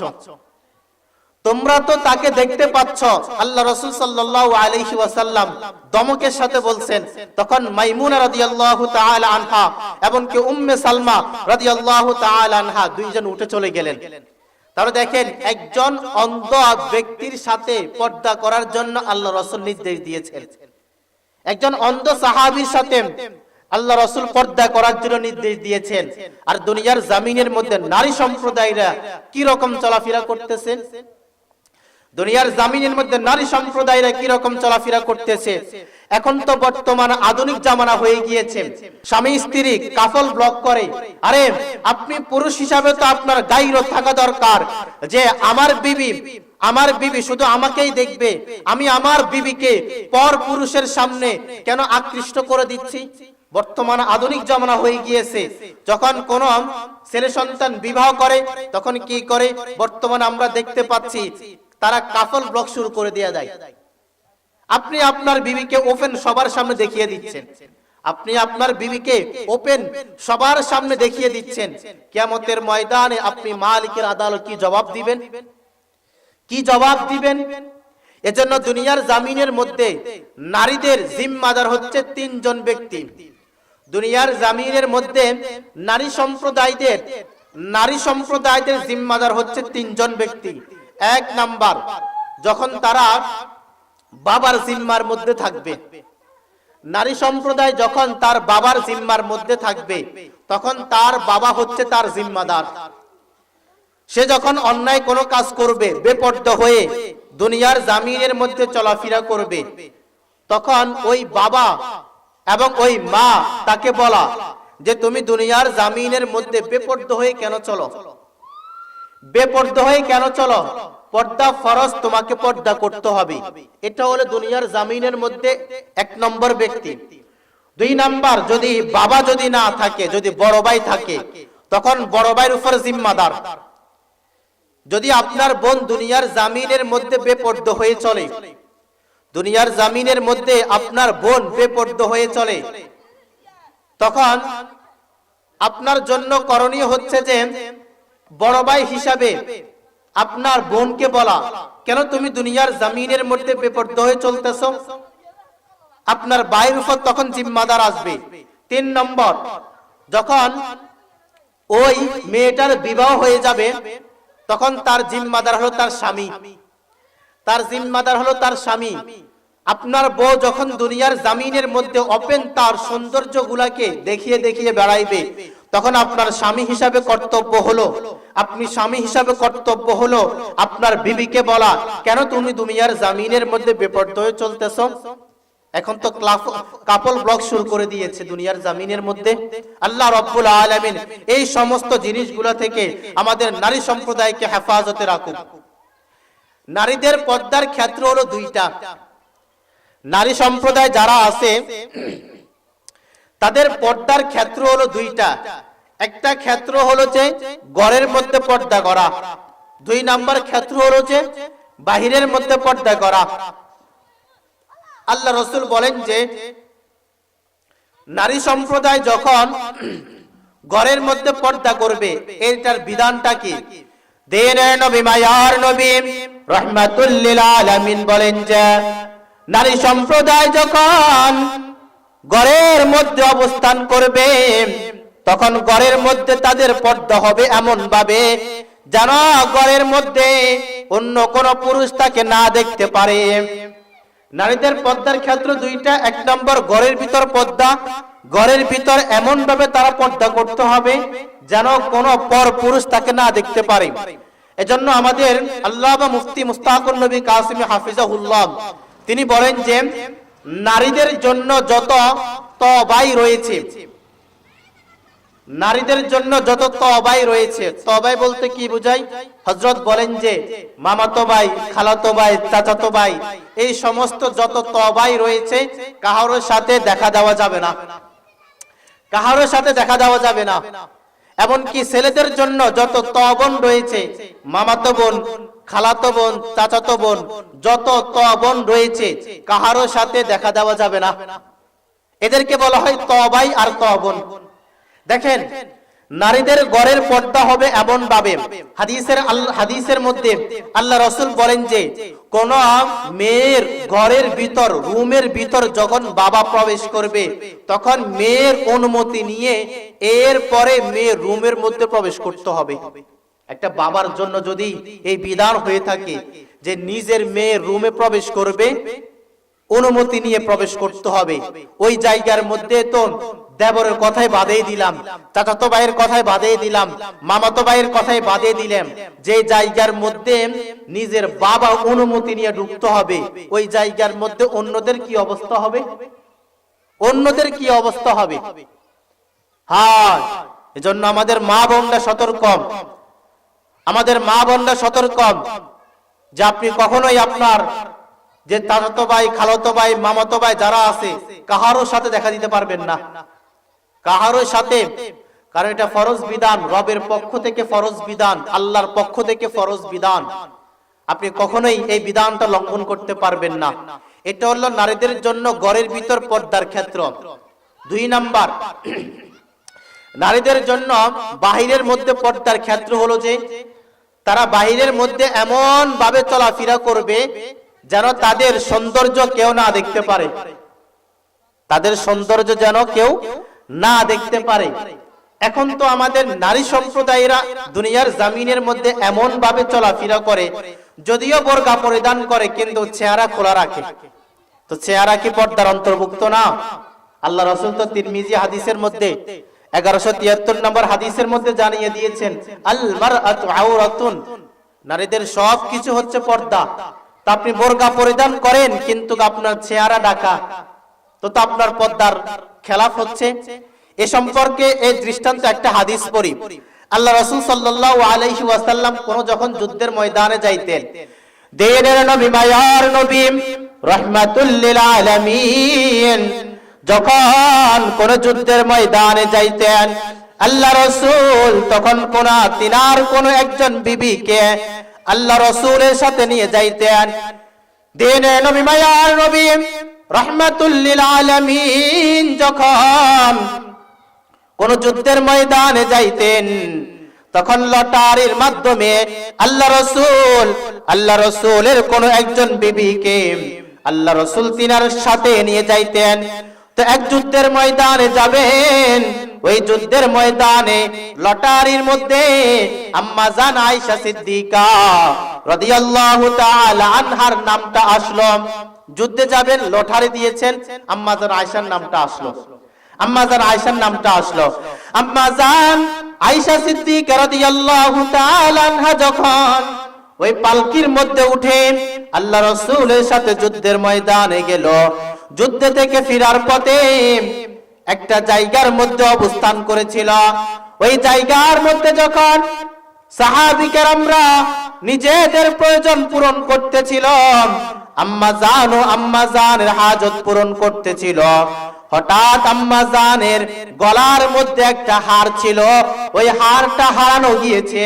তোমরা তো তাকে দেখতে পাচ্ছ। আল্লাহ রাসূল সাল্লাল্লাহু আলাইহি ওয়াসাল্লাম ধমকের সাথে বলছেন। তখন মাইমুনা রাদিয়াল্লাহু তাআলা আনহা এবং কি উম্মে সালমা রাদিয়াল্লাহু তাআলা আনহা দুইজন উঠে চলে গেলেন। তাহলে দেখেন, একজন অন্ধ ব্যক্তির সাথে পর্দা করার জন্য আল্লাহ রাসূল নির্দেশ দিয়েছেন। একজন অন্ধ সাহাবীর সাথে আল্লাহ রাসূল পর্দা করার জন্য নির্দেশ দিয়েছেন। আর দুনিয়ার জমিনের মধ্যে নারী সম্প্রদায়রা কি রকম চলাফেরা করতেছে, দুনিয়ার জমিনের মধ্যে নারী সম্প্রদায়রা কি রকম চলাফেরা করতেছে। এখন তো বর্তমান আধুনিক জামানা হয়ে গিয়েছে, স্বামী স্ত্রী কাফল ব্লক করে। আরে আপনি পুরুষ হিসাবে তো আপনার গায়রত থাকা দরকার, যে আমার বিবি শুধু আমাকেই দেখবে, আমি আমার বিবিকে পর পুরুষের সামনে কেন আকৃষ্ট করে দিচ্ছি। বর্তমান আধুনিক জামানা হয়ে গিয়েছে, যখন কোন ছেলে সন্তান বিবাহ করে তখন কি করে, বর্তমানে আমরা দেখতে পাচ্ছি তারা কাফল ব্লক শুরু করে দেয়া যায়। আপনি আপনার বিবিকে ওপেন সবার সামনে দেখিয়ে দিচ্ছেন, আপনি আপনার বিবিকে ওপেন সবার সামনে দেখিয়ে দিচ্ছেন। কিয়ামতের ময়দানে আপনি মালিকের আদালত কি জবাব দিবেন, কি জবাব দিবেন? এজন্য দুনিয়ার জমিনের মধ্যে নারীদের জিম্মাদার হচ্ছে তিনজন ব্যক্তি। দুনিয়ার জমিনের মধ্যে নারী সম্প্রদায়দের জিম্মাদার হচ্ছে তিনজন ব্যক্তি। এক নাম্বার, যখন তারা বাবার জিম্মার মধ্যে থাকবে, নারী সম্প্রদায় যখন তার বাবার জিম্মার মধ্যে থাকবে, তখন তার বাবা হচ্ছে তার জিম্মাদার। সে যখন অন্যায় কোনো কাজ করবে, বেপরদা হয়ে দুনিয়ার জমিনের মধ্যে চলাফেরা করবে, তখন ওই বাবা এবং ওই মা তাকে বলা যে তুমি দুনিয়ার জমিনের মধ্যে বেপরদা হয়ে কেন চলো, বেপরদা হয়ে কেন চলো, পর্দা ফরজ, তোমাকে পর্দা করতে হবে। এটা হলো দুনিয়ার জমিনের মধ্যে এক নম্বর ব্যক্তি। দুই নাম্বার, যদি বাবা যদি না থাকে, যদি বড় ভাই থাকে, তখন বড় ভাইয়ের উপর জিম্মাদার। যদি আপনার বোন দুনিয়ার জমিনের মধ্যে বেপরদা হয়ে চলে, দুনিয়ার জমিনের মধ্যে আপনার বোন বেপরদা হয়ে চলে, তখন আপনার জন্য করণীয় হচ্ছে যে বড় ভাই হিসাবে আপনার বোনকে বলা, কেন তুমি দুনিয়ার জমিনের মধ্যে বেপরদা হয়ে চলতেছো, আপনার ভাইয়ের উপর তখন জিম্মাদার আসবে। তিন নম্বর, যখন ওই মেয়েটার বিবাহ হয়ে যাবে, তখন তার জিম্মাদার হলো তার স্বামী, তার জিম্মাদার হলো তার স্বামী। আপনার বউ যখন দুনিয়ার জমিনের মধ্যে ওপেন তার সৌন্দর্য গুলাকে দেখিয়ে দেখিয়ে বেড়াইবে, তখন আপনার স্বামী হিসাবে কর্তব্য হলো, আপনি স্বামী হিসাবে কর্তব্য হলো আপনার বিবিকে বলা, কেন তুমি দুনিয়ার জমিনের মধ্যে বেপরদা হয়ে চলতেছো। এখন তো কাপল ব্লক শুরু করে দিয়েছে দুনিয়ার জমিনের মধ্যে। আল্লাহ রাব্বুল আলামিন এই সমস্ত জিনিসগুলো থেকে আমাদের নারী সম্প্রদায়কে হেফাজতে রাখুক। নারীদের পর্দার ক্ষেত্র হলো দুইটা। নারী সম্প্রদায় যারা আছে তাদের পর্দার ক্ষেত্র হলো দুইটা। একটা ক্ষেত্র হলো যে ঘরের মধ্যে পর্দা করা, দুই নাম্বার ক্ষেত্র হলো যে বাহিরের মধ্যে পর্দা করা। আল্লাহ রাসূল বলেন যে নারী সম্প্রদায় যখন ঘরের মধ্যে পর্দা করবে, এটার বিধানটা কি? দ্বীনের নবী মায়ার নবী রাহমাতুল লিল আলামিন বলেন যে নারী সম্প্রদায় যখন ঘরের মধ্যে অবস্থান করবে তখন ঘরের মধ্যে তাদের পর্দা হবে এমন ভাবে যেন ঘরের মধ্যে অন্য কোন পুরুষ তাকে না দেখতে পারে। নারীদের পর্দার ক্ষেত্র দুইটা, এক নম্বর ঘরের ভিতর পর্দা, ঘরের ভিতর এমন ভাবে তারা পর্দা করতে হবে যেন কোন পর পুরুষ তাকে না দেখতে পারে। এজন্য আমাদের আল্লামা মুফতি মুস্তাকুর নবী কাসিমি হাফিজাহুল্লাহ তিনি বলেন যে নারীদের জন্য যত তওবাই রয়েছে, নারীদের জন্য যত তওবাই রয়েছে, তওবাই বলতে কি বোঝায়? হযরত বলেন যে মামাতো ভাই, খালাতো ভাই, চাচাতো ভাই, এই সমস্ত যত তওবাই রয়েছে কাহারোর সাথে দেখা দেওয়া যাবে না, কাহারোর সাথে দেখা দেওয়া যাবে না। এমনকি ছেলেদের জন্য যত তওবন রয়েছে, মামাতো বোন, খালাতো বোন, চাচাতো বোন, যত তওবন রয়েছে কাহারোর সাথে দেখা দেওয়া যাবে না। এদেরকে বলা হয় তওবাই আর তওবন। দেখেন নারীদের ঘরের পর্দা হবে এমন ভাবে, হাদিসের মধ্যে আল্লাহ রাসূল বলেন যে কোন মেয়ের ঘরের ভিতর, রুমের ভিতর যখন বাবা প্রবেশ করবে তখন মেয়ের অনুমতি নিয়ে এরপরে মেয়ের রুমের মধ্যে প্রবেশ করতে হবে। একটা বাবার জন্য যদি এই বিধান হয়ে থাকে যে নিজের মেয়ের রুমে প্রবেশ করবে, অনুমতি নিয়ে প্রবেশ করতে হবে, ওই জায়গার মধ্যে তো দেবরের কথাই বাদেই দিলাম, চাচাতো ভাইয়ের কথাই বাদেই দিলাম, মামাতো ভাইয়ের কথাই বাদেই দিলাম, যে জায়গার মধ্যে নিজের বাবা অনুমতি নিয়ে ঢুকতে হবে, ওই জায়গার মধ্যে অন্যদের কি অবস্থা হবে? অন্যদের কি অবস্থা হবে? হ্যাঁ, এজন্য আমাদের মা বোনরা সতর্ক, আমাদের মা বোনরা সতর্ক যে আপনি কখনোই আপনার যে চাচাতো ভাই, খালাতো ভাই, মামাতো ভাই যারা আছে কাহারোর সাথে দেখা দিতে পারবেন না, কাহারোর সাথে। কারণ এটা ফরজ বিধান, রবের পক্ষ থেকে ফরজ বিধান, আল্লাহর পক্ষ থেকে ফরজ বিধান। আপনি কখনোই এই বিধানটা লঙ্ঘন করতে পারবেন না। এটা হলো নারীদের জন্য ঘরের ভিতর পর্দার ক্ষেত্র। দুই নাম্বার, নারীদের জন্য বাহিরের মধ্যে পর্দার ক্ষেত্র হলো যে তারা বাহিরের মধ্যে এমন ভাবে চলাফেরা করবে যেন তাদের সৌন্দর্য কেউ না দেখতে পারে, তাদের সৌন্দর্য যেন কেউ না দেখতে পারে। এখন তো আমাদের নারী সম্প্রদায়েরা দুনিয়ার জমিনের মধ্যে এমন ভাবে চলাফেরা করে, যদিও বোরকা পরিধান করে কিন্তু চেহারা খোলা রাখে, তো চেহারা কি পর্দার অন্তর্ভুক্ত না? আল্লাহ রাসূল তো তিরমিজি হাদিসের মধ্যে 1173 নম্বর হাদিসের মধ্যে জানিয়ে দিয়েছেন আল মারআতু আওরাতুন, নারীদের সব কিছু হচ্ছে পর্দা। তা আপনি বোরকা পরিধান করেন কিন্তু আপনার চেহারা ঢাকা, তো আপনার পর্দার খেলাফ হচ্ছে। এ সম্পর্কে এই দৃষ্টান্ত একটা হাদিস পড়ি। আল্লাহ রাসূল সাল্লাল্লাহু আলাইহি ওয়াসাল্লাম কোন যখন যুদ্ধের ময়দানে যাইতেন, দ্বীনের নবী মায়ার নবী রাহমাতুল লিল আলামিন যখন কোন যুদ্ধের ময়দানে যাইতেন, আল্লাহ রাসূল তখন তিনার কোন একজন বিবিকে আল্লাহ রাসূলের সাথে নিয়ে যাইতেন। দ্বীনের নবী মায়ার নবী রাহমাতুল লিল আলামিন যখন কোন যুদ্ধের ময়দানে যাইতেন তখন লটারির মাধ্যমে আল্লাহ রাসূলের কোন একজন বিবিকে আল্লাহ রাসূল তিনার সাথে নিয়ে যাইতেন। তো এক যুদ্ধের ময়দানে যাবেন, ওই যুদ্ধের ময়দানে লটারির মধ্যে আম্মা জান আয়েশা সিদ্দিকা রাদিয়াল্লাহু তাআলা আনহার নামটা আসলো। যুদ্ধে যাবেন, লটারি দিয়েছেন, আম্মা জান আয়েশার নামটা আসলো, আম্মা জান আয়েশার নামটা আসলো। আম্মা জান আয়েশা সিদ্দিকা রাদিয়াল্লাহু তাআলা আনহা যখন ওই পালকির মধ্যে উঠে আল্লাহ রাসূলের সাথে যুদ্ধের ময়দানে গেল, যুদ্ধ থেকে ফেরার পথে একটা জায়গার মধ্যে অবস্থান করেছিল। ওই জায়গার মধ্যে যখন সাহাবী কেরামরা নিজেদের প্রয়োজন পূরণ করতেছিল, আম্মা জানের হাজত পূরণ করতেছিল, হঠাৎ আম্মা জানের গলার মধ্যে একটা হার ছিল, ওই হারটা হারানো গিয়েছে।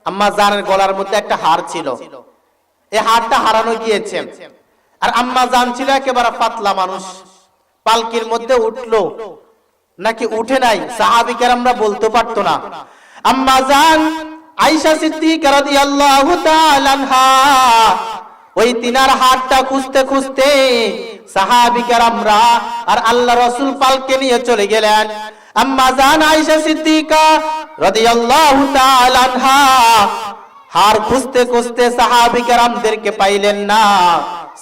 আম্মা জানের গলার মধ্যে একটা হার ছিল, এই হারটা হারানো গিয়েছে। আর আম্মা জান ছিল একেবারে পাতলা মানুষ, পালকির মধ্যে উঠলো, নাকি উঠে নাই, সাহাবী কেরামরা বলতে পারতো না। আম্মা জান আয়েশা সিদ্দিকা রাদিয়াল্লাহু তাআলা আনহা ওই তিনার হাতটা খুঁজতে খুঁজতে সাহাবী কেরামরা আর আল্লাহ রাসূল পালকে নিয়ে চলে গেলেন। আম্মা জান আয়েশা সিদ্দিকা রাদিয়াল্লাহু তাআলা আনহা হার খুঁজতে খুঁজতে সাহাবী কেরামদেরকে পাইলেন না,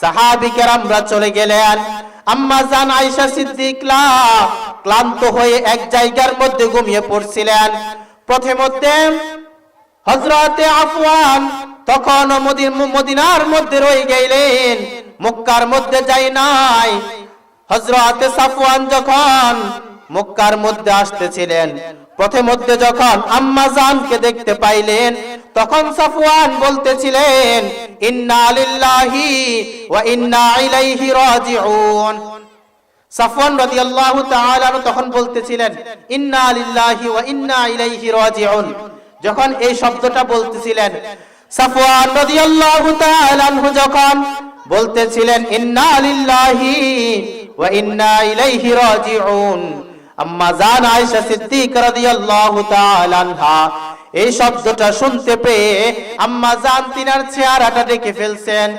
সাহাবী কেরামরা চলে গেলেন। আম্মা জান আয়েশা সিদ্দিকা ক্লান্ত হয়ে এক জায়গার মধ্যে ঘুমিয়ে পড়ছিলেন। পথে মধ্যে হযরতে আফওয়ান তখন মদিনার মধ্যে রয়ে গেলেন, মক্কার মধ্যে যায় নাই। হযরতে সাফওয়ান যখন মক্কার মধ্যে আসতেছিলেন, পথে মধ্যে যখন আম্মা জানকে দেখতে পাইলেন, তখন সাফওয়ান বলতেছিলেন ইন্না লিল্লাহি ওয়া ইন্না ইলাইহি রাজিউন। সাফওয়ান রাদিয়াল্লাহু তাআলা তখন বলতেছিলেন ইন্না লিল্লাহি ওয়া ইন্না ইলাইহি রাজিউন। যখন এই শব্দটা বলতেছিলেন, সাফওয়ান রাদিয়াল্লাহু তাআলা যখন বলতেছিলেন ইন্না লিল্লাহি ওয়া ইন্না ইলাইহি রাজিউন, আম্মা জান আয়েশা সিদ্দিকা রাদিয়াল্লাহু তাআলা আনহা এই শব্দটা শুনতে পেয়ে আম্মা জান তিনার চেহারাটা ঢেকে ফেলছেন।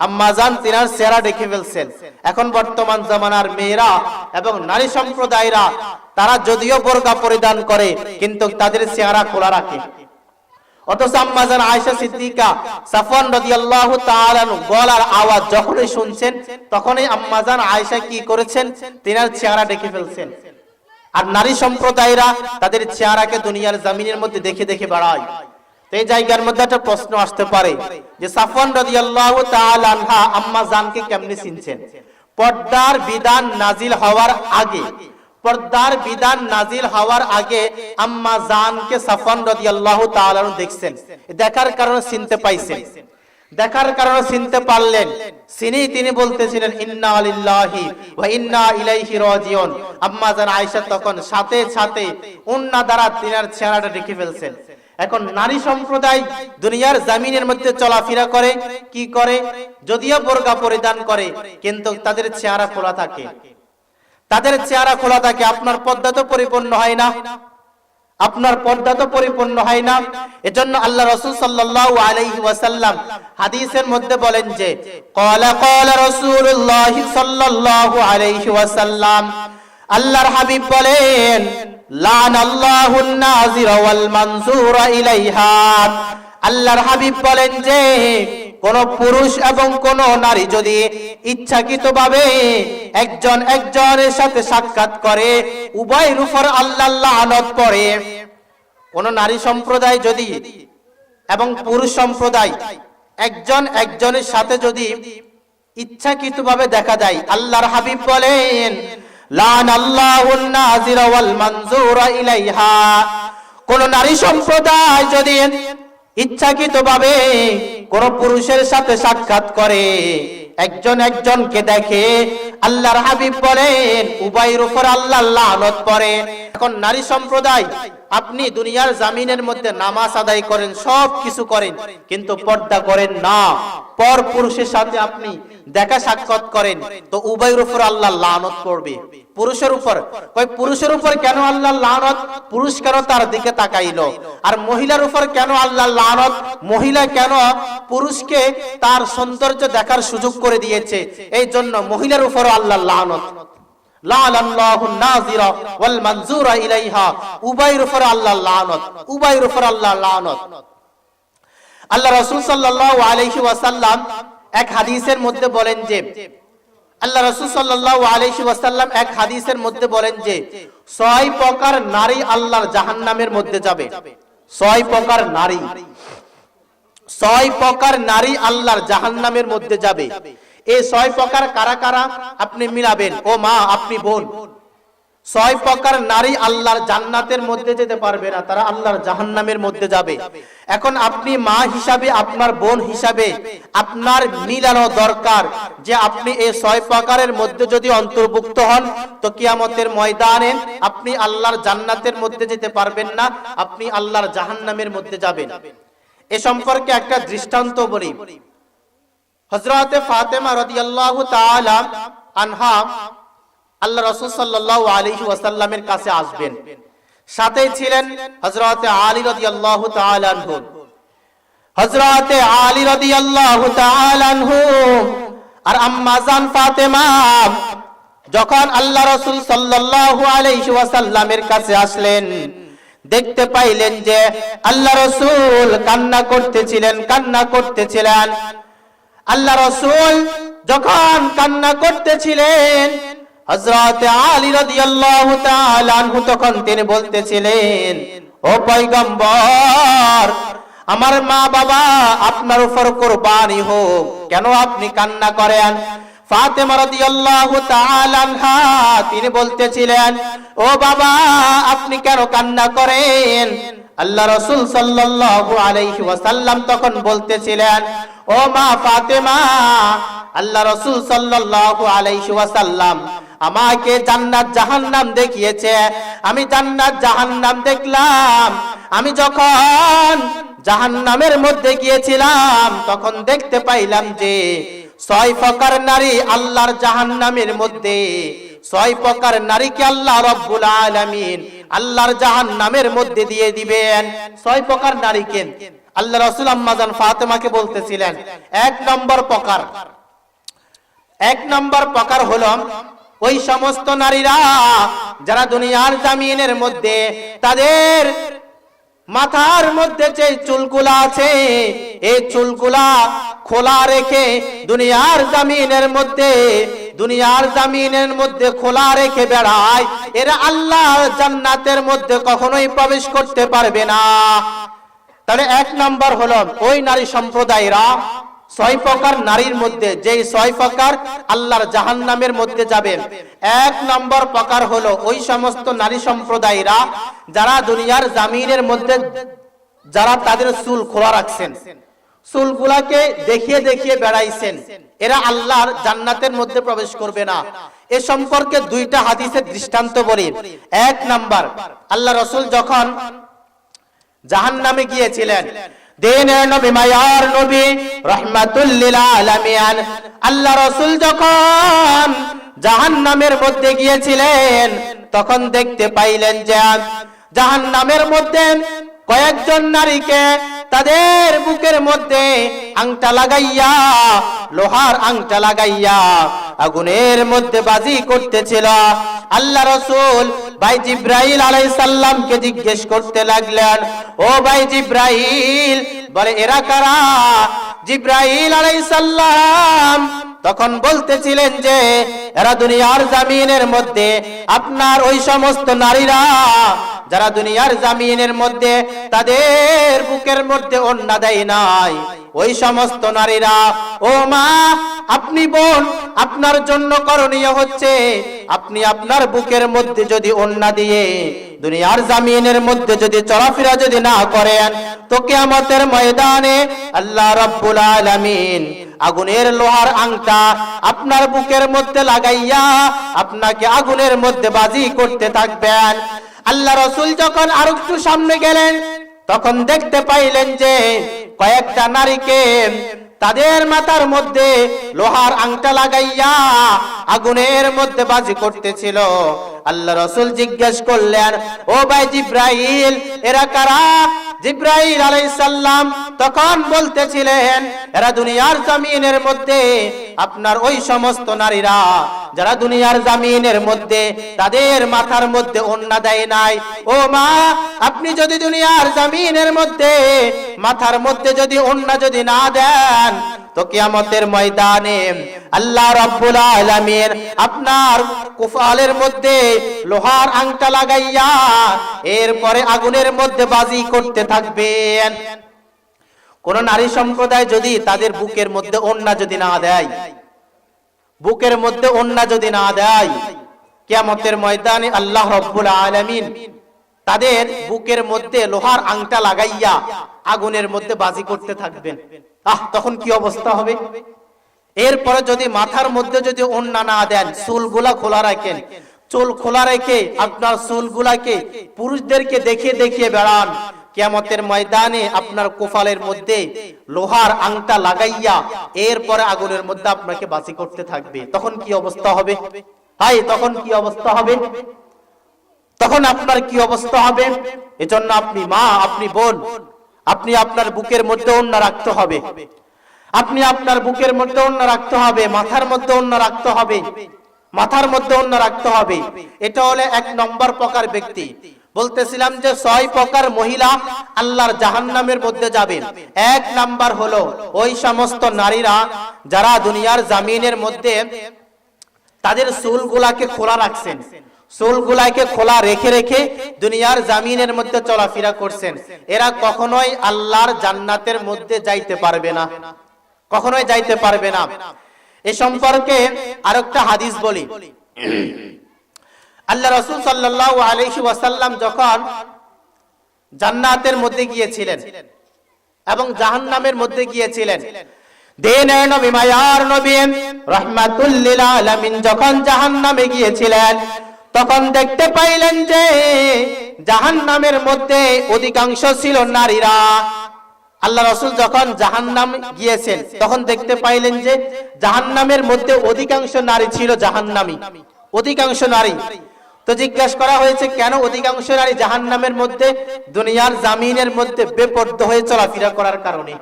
আম্মা জান তিনার চেহারা ঢেকে ফেলছেন। এখন বর্তমান জামানার মেয়েরা এবং নারী সম্প্রদায়রা তারা যদিও বোরকা পরিধান করে কিন্তু তাদের চেহারা খোলা রাখে। অথচ আম্মা জান আয়েশা সিদ্দিকা সাফওয়ান রাদিয়াল্লাহু তাআলা গলার আওয়াজ যখনই শুনছেন তখনই আম্মা জান আয়েশা কি করেছেন, তিনার চেহারা ঢেকে ফেলছেন। আর নারী সম্প্রদায়রা তাদের চেহারাকে দুনিয়ার জমিনের মধ্যে দেখে দেখে বেড়ায়। এই জায়গার মধ্যে একটা প্রশ্ন আসতে পারে যে সাফওয়ান রাদিয়াল্লাহু তাআলা আনহা আম্মা জানকে কেমনে চিনছেন? পর্দার বিধান নাজিল হওয়ার আগে, পর্দার বিধান নাজিল হওয়ার আগে আম্মা জানকে সাফওয়ান রাদিয়াল্লাহু তাআলা দেখছেন, দেখার কারণে চিনতে পাইছেন। দেখার কারণে চিনতে পারলেন, চিনি তিনি বলতেছিলেন ইন্না লিল্লাহি ওয়া ইন্না ইলাইহি রাজিউন। আম্মা জান আয়েশা তখন সাথে সাথে উন্না দ্বারা তিনার চেহারাটা ঢেকে ফেলছেন। এখন নারী সম্প্রদায় দুনিয়ার জমিনের মধ্যে চলাফেরা করে, কি করে? যদিও বোরকা পরিধান করে কিন্তু তাদের চেহারা খোলা থাকে, তাদের চেহারা খোলা থাকে। আপনার পর্দা তো পরিপূর্ণ হয় না, আপনার পর্দা তো পরিপূর্ণ হয় না। এজন্য আল্লাহ রাসূল সাল্লাল্লাহু আলাইহি ওয়াসাল্লাম হাদিসের মধ্যে বলেন যে ক্বালা রাসূলুল্লাহ সাল্লাল্লাহু আলাইহি ওয়াসাল্লাম, আল্লাহর হাবিব বলেন লানাল্লাহুন নাযিরা ওয়াল মানজুরা ইলাইহা। আল্লাহর হাবিব বলেন যে কোন পুরুষ এবং কোন নারী যদি ইচ্ছাকৃতভাবে একজন একজনের সাথে সাক্ষাৎ করে, উভয়ের উপর আল্লাহ লানত পড়ে। কোন নারী সম্প্রদায় যদি এবং পুরুষ সম্প্রদায় একজন একজনের সাথে যদি ইচ্ছাকৃতভাবে দেখা যায়, আল্লাহর হাবিব বলেন লানাল্লাহুন নাযিরা ওয়াল মানজুরা ইলাইহা। কোন নারী সম্প্রদায় যদি ইচ্ছাকৃতভাবে কোন পুরুষের সাথে সাক্ষাৎ করে, একজন একজনকে দেখে, আল্লাহর হাবিব বলেন উভয়ের উপর আল্লাহ লানত পড়ে। এখন নারী সম্প্রদায় আপনি দুনিয়ার জমিনের মধ্যে নামাজ আদায় করেন, সব কিছু করেন কিন্তু পর্দা করেন না, পর পুরুষের সাথে আপনি দেখা সাক্ষাৎ করেন, তো উভয়ের উপর আল্লাহ লানত পড়বে। পুরুষের উপর, কই পুরুষের উপর কেন আল্লাহ লানত? পুরুষ কেন তার দিকে তাকাইলো? আর মহিলার উপর কেন আল্লাহ লানত? মহিলা কেন পুরুষকে তার সৌন্দর্য দেখার সুযোগ করে দিয়েছে, এই জন্য মহিলার উপর আল্লাহ লানত। লানাল্লাহুন নাযিরা ওয়াল মানজুরা ইলাইহা, উভয়ের উপর আল্লাহ লানত, উভয়ের উপর আল্লাহ লানত। আল্লাহ রাসূল সাল্লাল্লাহু আলাইহি ওয়াসাল্লাম এক হাদিসের মধ্যে বলেন যে আল্লাহ রাসূল সাল্লাল্লাহু আলাইহি ওয়াসাল্লাম এক হাদিসের মধ্যে বলেন যে 6 প্রকার নারী আল্লাহর জাহান্নামের মধ্যে যাবে। 6 প্রকার নারী, 6 প্রকার নারী আল্লাহর জাহান্নামের মধ্যে যাবে। এই 6 প্রকার কারা কারা আপনি মিলাবেন? ও মা, আপনি বোন, 6 প্রকার নারী আল্লাহর জান্নাতের মধ্যে যেতে পারবে না, তারা আল্লাহর জাহান্নামের মধ্যে যাবে। এখন আপনি মা হিসাবে, আপনার বোন হিসাবে আপনার মিলানো দরকার যে আপনি এই 6 প্রকারের মধ্যে যদি অন্তর্ভুক্ত হন তো কিয়ামতের ময়দানে আপনি আল্লাহর জান্নাতের মধ্যে যেতে পারবেন না, আপনি আল্লাহর জাহান্নামের মধ্যে যাবেন। এ সম্পর্কে একটা দৃষ্টান্ত বলি। হযরতে ফাতেমা রাদিয়াল্লাহু তাআলা আনহা আল্লাহ রাসূল সাল্লাল্লাহু আলাইহি ওয়াসাল্লামের কাছে আসবেন। সাথে ছিলেন হযরত আলী রাদিয়াল্লাহু তাআলা আনহু। হযরত আলী রাদিয়াল্লাহু তাআলা আনহু আর আম্মা জান ফাতেমা যখন আল্লাহ রাসূল সাল্লাল্লাহু আলাইহি ওয়াসাল্লামের কাছে আসলেন, দেখতে পাইলেন যে আল্লাহ রাসূল কান্না করতেছিলেন। আল্লাহ রাসূল যখন কান্না করতেছিলেন, হযরত আলী রাদিয়াল্লাহু তাআলা আনহু তখন তিনি বলতেছিলেন, ও পয়গম্বর, আমার মা বাবা আপনার উপর কুরবানি হোক, কেন আপনি কান্না করেন? ফাতেমা রাদিয়াল্লাহু তাআলা আনহা তিনি বলতেছিলেন, ও বাবা, আপনি কেন কান্না করেন? আল্লাহ রাসূল সাল্লাল্লাহু আলাইহি ওয়াসাল্লাম তখন বলতেছিলেন, ও মা ফাতেমা, আল্লাহ রাসূল সাল্লাল্লাহু আলাইহি ওয়াসাল্লাম আমাকে জান্নাত জাহান্নাম দেখিয়েছে। আমি জান্নাত জাহান্নাম দেখলাম। আমি যখন জাহান্নামের মধ্যে গিয়েছিলাম তখন দেখতে পাইলাম যে 6 প্রকার নারী আল্লাহর জাহান্নামের মধ্যে, 6 প্রকার নারীকে আল্লাহ রাব্বুল আলামিন আল্লাহর জাহান্নামের মধ্যে দিয়ে দিবেন। 6 প্রকার নারীকে আল্লাহ রাসূল আম্মা জান ফাতেমাকে বলতেছিলেন। 1 নম্বর প্রকার হলো ওই সমস্ত নারীরা যারা দুনিয়ার জমিনের মধ্যে তাদের মাথার মধ্যে যে চুলগুলা আছে এই চুলগুলা খোলা রেখে দুনিয়ার জমিনের মধ্যে খোলা রেখে বেড়ায়, এরা আল্লাহর জান্নাতের মধ্যে কখনোই প্রবেশ করতে পারবে না। তাহলে 1 নম্বর হলো ওই নারী সম্প্রদায়রা 6 প্রকার নারীর মধ্যে যেই 6 প্রকার আল্লাহর জাহান্নামের মধ্যে যাবেন। 1 নম্বর প্রকার হলো ওই সমস্ত নারী সম্প্রদায়রা যারা দুনিয়ার জমিনের মধ্যে যারা তাদের চুল খোলা রাখছেন, চুলগুলাকে দেখিয়ে দেখিয়ে বেড়াইছেন, এরা আল্লাহর জান্নাতের মধ্যে প্রবেশ করবে না। এ সম্পর্কে 2টা হাদিসের দৃষ্টান্ত বলি। 1 নম্বর, আল্লাহ রাসূল যখন জাহান্নামে গিয়েছিলেন, দিনের নবী মায়ার নবী রাহমাতুল লিল আলামিন আল্লাহ রাসূল যখন জাহান্নামের মধ্যে গিয়েছিলেন তখন দেখতে পাইলেন যে জাহান্নামের মধ্যে কয়েকজন নারীকে তাদের বুকের মধ্যে আংটা লাগাইয়া, লোহার আংটা লাগাইয়া আগুনের মধ্যে বাজি করতেছিল। আল্লাহ রাসূল ভাই জিব্রাইল আলাইহিস সালামকে জিজ্ঞেস করতে লাগলেন, ও ভাই জিব্রাইল, বলে এরা কারা? জিব্রাইল আলাইহিস সালাম তখন বলতেছিলেন যে এরা দুনিয়ার জমিনের মধ্যে আপনার ওই সমস্ত নারীরা যারা দুনিয়ার জমিনের মধ্যে তাদের বুকের মধ্যে ওড়না দেয় নাই, ওই সমস্ত নারীরা। ও মা, আপনি বোন, আপনার জন্য করণীয় হচ্ছে আপনি আপনার বুকের মধ্যে যদি ওড়না দিয়ে দুনিয়ার জমিনের মধ্যে যদি চলাফেরা যদি না করেন তো কিয়ামতের ময়দানে আল্লাহ রাব্বুল আলামিন আগুনের লোহার আংটা আপনার বুকের মধ্যে লাগাইয়া আপনাকে আগুনের মধ্যে বাজি করতে থাকবেন। আল্লাহ রাসূল যখন আরেকটু সামনে গেলেন তখন দেখতে পাইলেন যে কয়েকটা নারীকে তাদের মাথার মধ্যে লোহার আংটা লাগাইয়া আগুনের মধ্যে বাজি করতেছিল। আল্লাহ রাসূল জিজ্ঞেস করলেন, ও ভাই জিব্রাইল, এরা কারা? জিব্রাইল আলাইহিস সালাম তখন বলতেছিলেন, এরা দুনিয়ার জমিনের মধ্যে আপনার ওই সমস্ত নারীরা যারা দুনিয়ার জমিনের মধ্যে তাদের মাথার মধ্যে ওড়না দেয় নাই। ও মা, আপনি যদি দুনিয়ার জমিনের মধ্যে মাথার মধ্যে যদি ওড়না যদি না দেন তো কিয়ামতের ময়দানে আল্লাহ রাব্বুল আলামিন আপনার কুফালের মধ্যে লোহার আংটা লাগাইয়া এরপরে আগুনের মধ্যে বাজি করতে থাকবেন। কোন নারী সম্প্রদায় যদি তাদের বুকের মধ্যে ওড়না যদি না দেয়, বুকের মধ্যে ওড়না যদি না দেয়, কিয়ামতের ময়দানে আল্লাহ রাব্বুল আলামিন তাদের বুকের মধ্যে লোহার আংটা লাগাইয়া আগুনের মধ্যে বাজি করতে থাকবেন। তখন কি অবস্থা হবে? এরপরে যদি মাথার মধ্যে যদি ওড়না না দেন, চুলগুলা খোলা রাখেন, চুল খোলা রেখে আপনার চুলগুলাকে পুরুষদেরকে দেখিয়ে দেখিয়ে বেড়ান, কিয়ামতের ময়দানে আপনার কপালের মধ্যে লোহার আংটা লাগাইয়া এরপরে আগুনের মধ্যে আপনাকে বাজি করতে থাকবে। তখন কি অবস্থা হবে? হাই তখন কি অবস্থা হবে? তখন আপনার কি অবস্থা হবে? এজন্য আপনি মা, আপনি বোন, আপনি আপনার বুকের মধ্যে ওড়না রাখতে হবে। আপনি আপনার বুকের মধ্যে ওড়না রাখতে হবে, মাথার মধ্যে ওড়না রাখতে হবে, মাথার মধ্যে ওড়না রাখতে হবে। এটা হলো 1 নম্বর প্রকার ব্যক্তি। বলতেছিলাম যে 6 প্রকার মহিলা আল্লাহর জাহান্নামের মধ্যে যাবে। 1 নাম্বার হলো ওই সমস্ত নারীরা যারা দুনিয়ার জমিনের মধ্যে তাদের চুলগুলাকে খোলা রাখছেন, চুলগুলাকে খোলা রেখে রেখে দুনিয়ার জমিনের মধ্যে চলাফেরা করছেন। এরা কখনোই আল্লাহর জান্নাতের মধ্যে যাইতে পারবে না, কখনোই যাইতে পারবে না। এ সম্পর্কে আরেকটা হাদিস বলি। আল্লাহ রাসূল সাল্লাল্লাহু আলাইহি ওয়াসাল্লাম যখন জান্নাতের মধ্যে গিয়েছিলেন এবং জাহান্নামের মধ্যে গিয়েছিলেন, দিনের নবী মায়ার নবী রাহমাতুল লিল আলামিন যখন জাহান্নামে গিয়েছিলেন তখন দেখতে পাইলেন যে জাহান্নামের মধ্যে অধিকাংশ ছিল নারীরা। আল্লাহ রাসূল যখন জাহান্নাম গিয়েছেন তখন দেখতে পাইলেন যে জাহান্নামের মধ্যে অধিকাংশ নারী ছিল জাহান্নামী, অধিকাংশ নারী। তো জিজ্ঞাসা করা হয়েছে কেন অধিকাংশ নারী জাহান্নামের মধ্যে? দুনিয়ার জমিনের মধ্যে বেপরদা হয়ে চলাফেরা করার কারণে,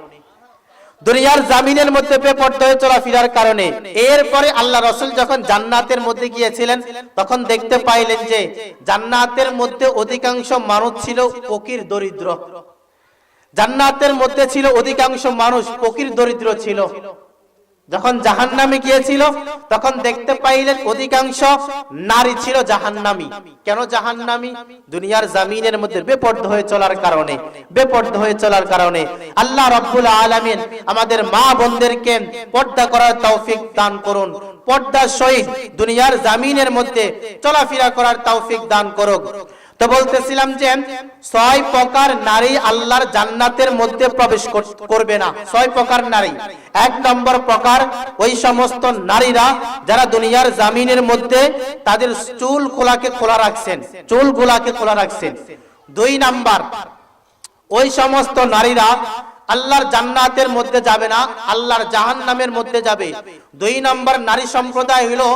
দুনিয়ার জমিনের মধ্যে বেপরদা হয়ে চলাফেরার কারণে। এরপরে আল্লাহ রাসূল যখন জান্নাতের মধ্যে গিয়েছিলেন তখন দেখতে পাইলেন যে জান্নাতের মধ্যে অধিকাংশ মানুষ ছিল ফকির দরিদ্র, জান্নাতের মধ্যে ছিল অধিকাংশ মানুষ ফকির দরিদ্র ছিল। যখন জাহান্নামে গিয়েছিল তখন দেখতে পাইলেন অধিকাংশ নারী ছিল জাহান্নামী। কেন জাহান্নামী? দুনিয়ার জমিনের মধ্যে বেপরদা হয়ে চলার কারণে, বেপরদা হয়ে চলার কারণে। আল্লাহ রাব্বুল আলামিন আমাদের মা বোনদেরকে পর্দা করার তৌফিক দান করুন, পর্দার সহিত দুনিয়ার জমিনের মধ্যে চলাফেরা করার তৌফিক দান করুক। তো বলতেছিলাম যে 6 প্রকার নারী আল্লাহর জান্নাতের মধ্যে প্রবেশ করবে না। 6 প্রকার নারী। 1 নম্বর প্রকার ওই সমস্ত নারীরা যারা দুনিয়ার জমিনের মধ্যে তাদের চুলগুলাকে খোলা রাখছেন, চুলগুলাকে খোলা রাখছেন। 2 নাম্বার ওই সমস্ত নারীরা আল্লাহর জান্নাতের মধ্যে যাবে না, আল্লাহর জাহান্নামের মধ্যে যাবে। 2 নম্বর নারী সম্প্রদায় হলো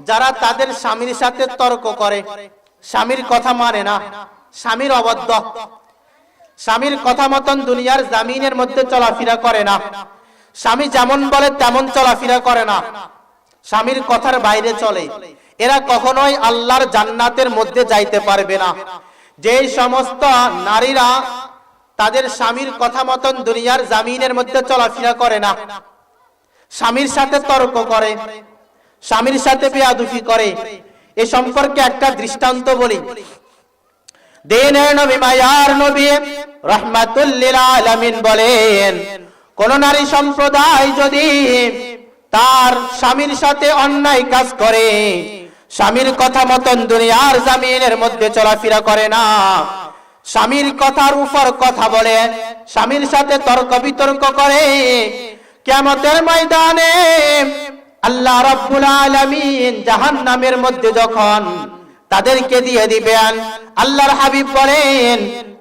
যারা তাদের স্বামীর সাথে তর্ক করে, স্বামীর কথা মানে না, স্বামীর অবাধ্য, স্বামীর কথা মতন দুনিয়ার জমিনের মধ্যে চলাফেরা করে না, স্বামী যেমন বলে তেমন চলাফেরা করে না, স্বামীর কথার বাইরে চলে। এরা কখনোই আল্লাহর জান্নাতের মধ্যে যাইতে পারবে না। যে সমস্ত নারীরা তাদের স্বামীর কথা মতন দুনিয়ার জমিনের মধ্যে চলাফেরা করে না, স্বামীর সাথে তর্ক করে, স্বামীর সাথে বেয়াদবি করে, এ সম্পর্কে একটা দৃষ্টান্ত বলি। দিনের নবী মায়ার নবী রাহমাতুল লিল আলামিন বলেন, কোন নারী সম্প্রদায় যদি তার স্বামীর সাথে অন্যায় কাজ করে, স্বামীর কথা মতন দুনিয়ার জমিনের মধ্যে চলাফেরা করে না, স্বামীর কথার উপর কথা বলে, স্বামীর সাথে তর্ক বিতর্ক করে, কিয়ামতের ময়দানে আল্লাহ রাব্বুল আলামিন জাহান্নামের মধ্যে যখন তাদেরকে দিয়ে দিবেন, আল্লাহর হাবিব বলেন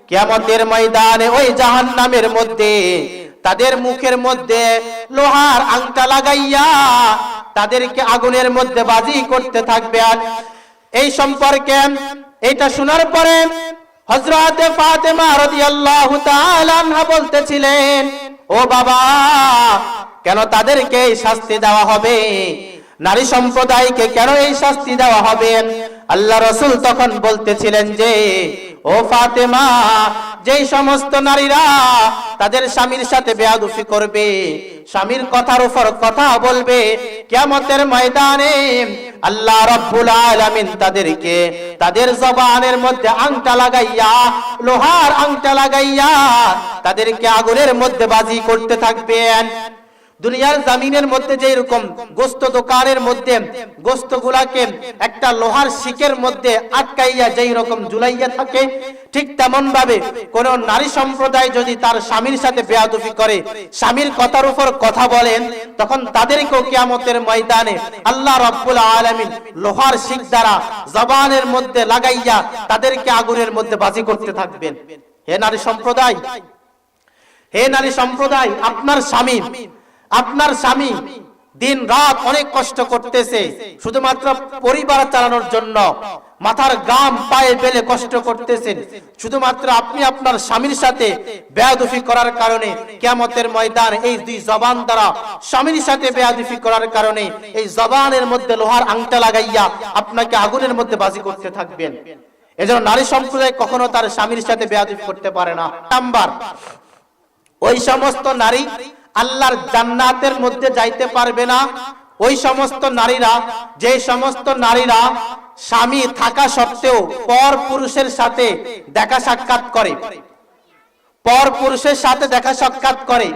কিয়ামতের ময়দানে ওই জাহান্নামের মধ্যে তাদের মুখের মধ্যে লোহার আংটা লাগাইয়া তাদেরকে আগুনের মধ্যে বাজি করতে থাকবেন। এই সম্পর্কে এটা শোনার পরে হযরতে ফাতেমা রাদিয়াল্লাহু তাআলা আনহা বলতেছিলেন, ও বাবা, কেন তাদেরকে এই শাস্তি দেওয়া হবে? নারী সম্প্রদায়কে কেন এই শাস্তি দেওয়া হবে? আল্লাহ রাসূল তখন বলতেছিলেন যে, ও ফাতেমা, যেই সমস্ত নারীরা তাদের স্বামীর সাথে বেয়াদবি করবে, স্বামীর কথার উপর কথা বলবে, কিয়ামতের ময়দানে আল্লাহ রাব্বুল আলামিন তাদেরকে তাদের জবানের মধ্যে আংটা লাগাইয়া, লোহার আংটা লাগাইয়া তাদেরকে আগুনের মধ্যে বাজি করতে থাকবেন। দুনিয়ার জমিনের মধ্যে যে এরকম গোশত দোকানের মধ্যে গোশতগুলাকে একটা লোহার শিকের মধ্যে আটকাইয়া যেই রকম ঝুলাইয়া থাকে, ঠিক তেমন ভাবে কোন নারী সম্প্রদায় যদি তার স্বামীর সাথে বেয়াদবি করে, স্বামীর কথার উপর কথা বলেন, তখন তাদেরকেও কিয়ামতের ময়দানে আল্লাহ রাব্বুল আলামিন লোহার শিক দ্বারা জবানের মধ্যে লাগাইয়া তাদেরকে আগুনের মধ্যে বাজি করতে থাকবেন। হে নারী সম্প্রদায়, হে নারী সম্প্রদায়, আপনার স্বামী দিন রাত অনেক কষ্ট করতেছে শুধুমাত্র পরিবার চালানোর জন্য, মাথার গাম পায়ে ফেলে কষ্ট করতেছেন শুধুমাত্র আপনি আপনার স্বামীর সাথে বেয়াদবি করার কারণে, কিয়ামতের ময়দান এই দুই জবান দ্বারা স্বামীর সাথে বেয়াদবি করার কারণে এই জবানের মধ্যে লোহার আংটা লাগাইয়া আপনাকে আগুনের মধ্যে বাজি করতে থাকবেন। এজন্য নারী সম্প্রদায় কখনো তার স্বামীর সাথে বেয়াদবি করতে পারে না। নাম্বার, ওই সমস্ত নারী আল্লাহর জান্নাতের মধ্যে যাইতে পারবে না ওই সমস্ত নারীরা, যে সমস্ত নারীরা স্বামী থাকা সত্ত্বেও পর পুরুষের সাথে দেখা সাক্ষাৎ করে, পর পুরুষের সাথে দেখা সাক্ষাৎ করে,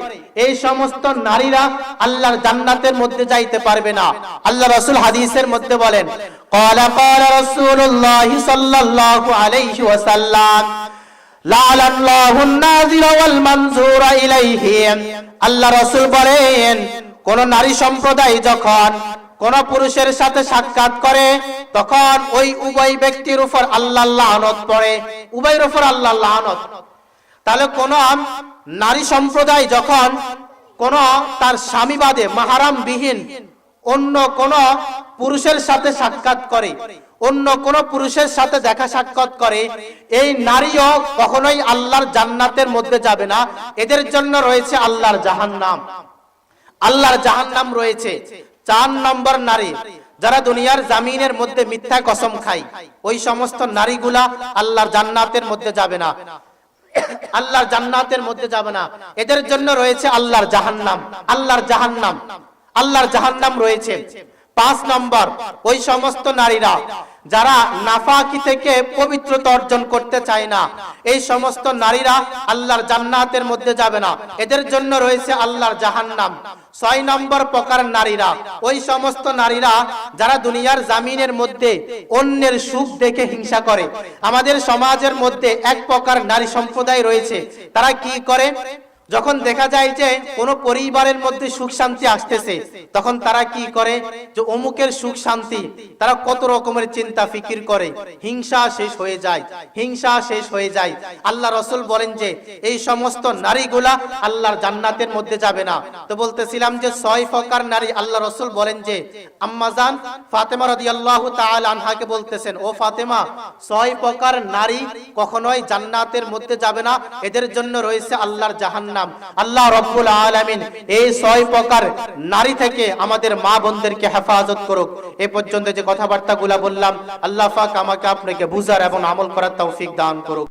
এই সমস্ত নারীরা আল্লাহর জান্নাতের মধ্যে যাইতে পারবে না। আল্লাহ রাসূল হাদিসের মধ্যে বলেন, ক্বালা ক্বালা রাসূলুল্লাহ সাল্লাল্লাহু আলাইহি ওয়াসাল্লাম লা'আনাল্লাহুন নাযিরা ওয়াল মানযুরা ইলাইহি। আল্লাহ রাসূল বলেন, কোন নারী সম্প্রদায় যখন কোন পুরুষের সাথে সাক্ষাৎ করে তখন ওই উভয় ব্যক্তির উপর আল্লাহর লানত পড়ে, উভয়ের উপর আল্লাহর লানত। তাহলে কোন নারী সম্প্রদায় যখন কোন তার স্বামী বাদে মাহরাম বিহীন অন্য কোন পুরুষের সাথে সাক্ষাৎ করে, অন্য কোন পুরুষের সাথে দেখা সাক্ষাৎ করে, এই নারীও কখনোই আল্লাহর জান্নাতের মধ্যে যাবে না। এদের জন্য রয়েছে আল্লাহর জাহান্নাম, আল্লাহর জাহান্নাম রয়েছে। 4 নম্বর নারী, যারা দুনিয়ার জামিনের মধ্যে মিথ্যা কসম খায়, ওই সমস্ত নারীগুলা আল্লাহর জান্নাতের মধ্যে যাবে না, আল্লাহর জান্নাতের মধ্যে যাবে না। এদের জন্য রয়েছে আল্লাহর জাহান্নাম, আল্লাহর জাহান্নাম, আল্লাহর জাহান্নাম রয়েছে। 5 নম্বর, ওই সমস্ত নারীরা যারা নাফাকি থেকে পবিত্রতা অর্জন করতে চায় না, এই সমস্ত নারীরা আল্লাহর জান্নাতের মধ্যে যাবে না। এদের জন্য রয়েছে আল্লাহর জাহান্নাম। 6 নম্বর প্রকার নারীরা, ওই সমস্ত নারীরা যারা দুনিয়ার জামিনের মধ্যে অন্যের সুখ দেখে হিংসা করে। আমাদের সমাজের মধ্যে এক প্রকার নারী সম্প্রদায় রয়েছে, তারা কি করে, যখন দেখা যায় যে কোন পরিবারের মধ্যে সুখ শান্তি আসতেছে, তখন তারা কি করে, যে অমুকের সুখ শান্তি তারা কত রকমের চিন্তা ফিকির করে, হিংসা শেষ হয়ে যায়, হিংসা শেষ হয়ে যায়। আল্লাহ রাসূল বলেন যে এই সমস্ত নারীগুলা আল্লাহর জান্নাতের মধ্যে যাবে না। তো বলতেছিলাম যে 6 প্রকার নারী আল্লাহ রাসূল বলেন যে, আম্মাজান ফাতেমা রাদিয়াল্লাহু তাআলা আনহাকে বলতেছেন, ও ফাতেমা, 6 প্রকার নারী কখনোই জান্নাতের মধ্যে যাবে না, এদের জন্য রয়েছে আল্লাহর জাহান্নাম। আল্লাহ রাব্বুল আলামিন এই 6 প্রকার নারী থেকে আমাদের মা বোনদেরকে হেফাজত করুক। এই পর্যন্ত যে কথাবার্তাগুলো বললাম, আল্লাহ পাক আমাকে আপনাকে বুঝার এবং আমল করার তৌফিক দান করুক।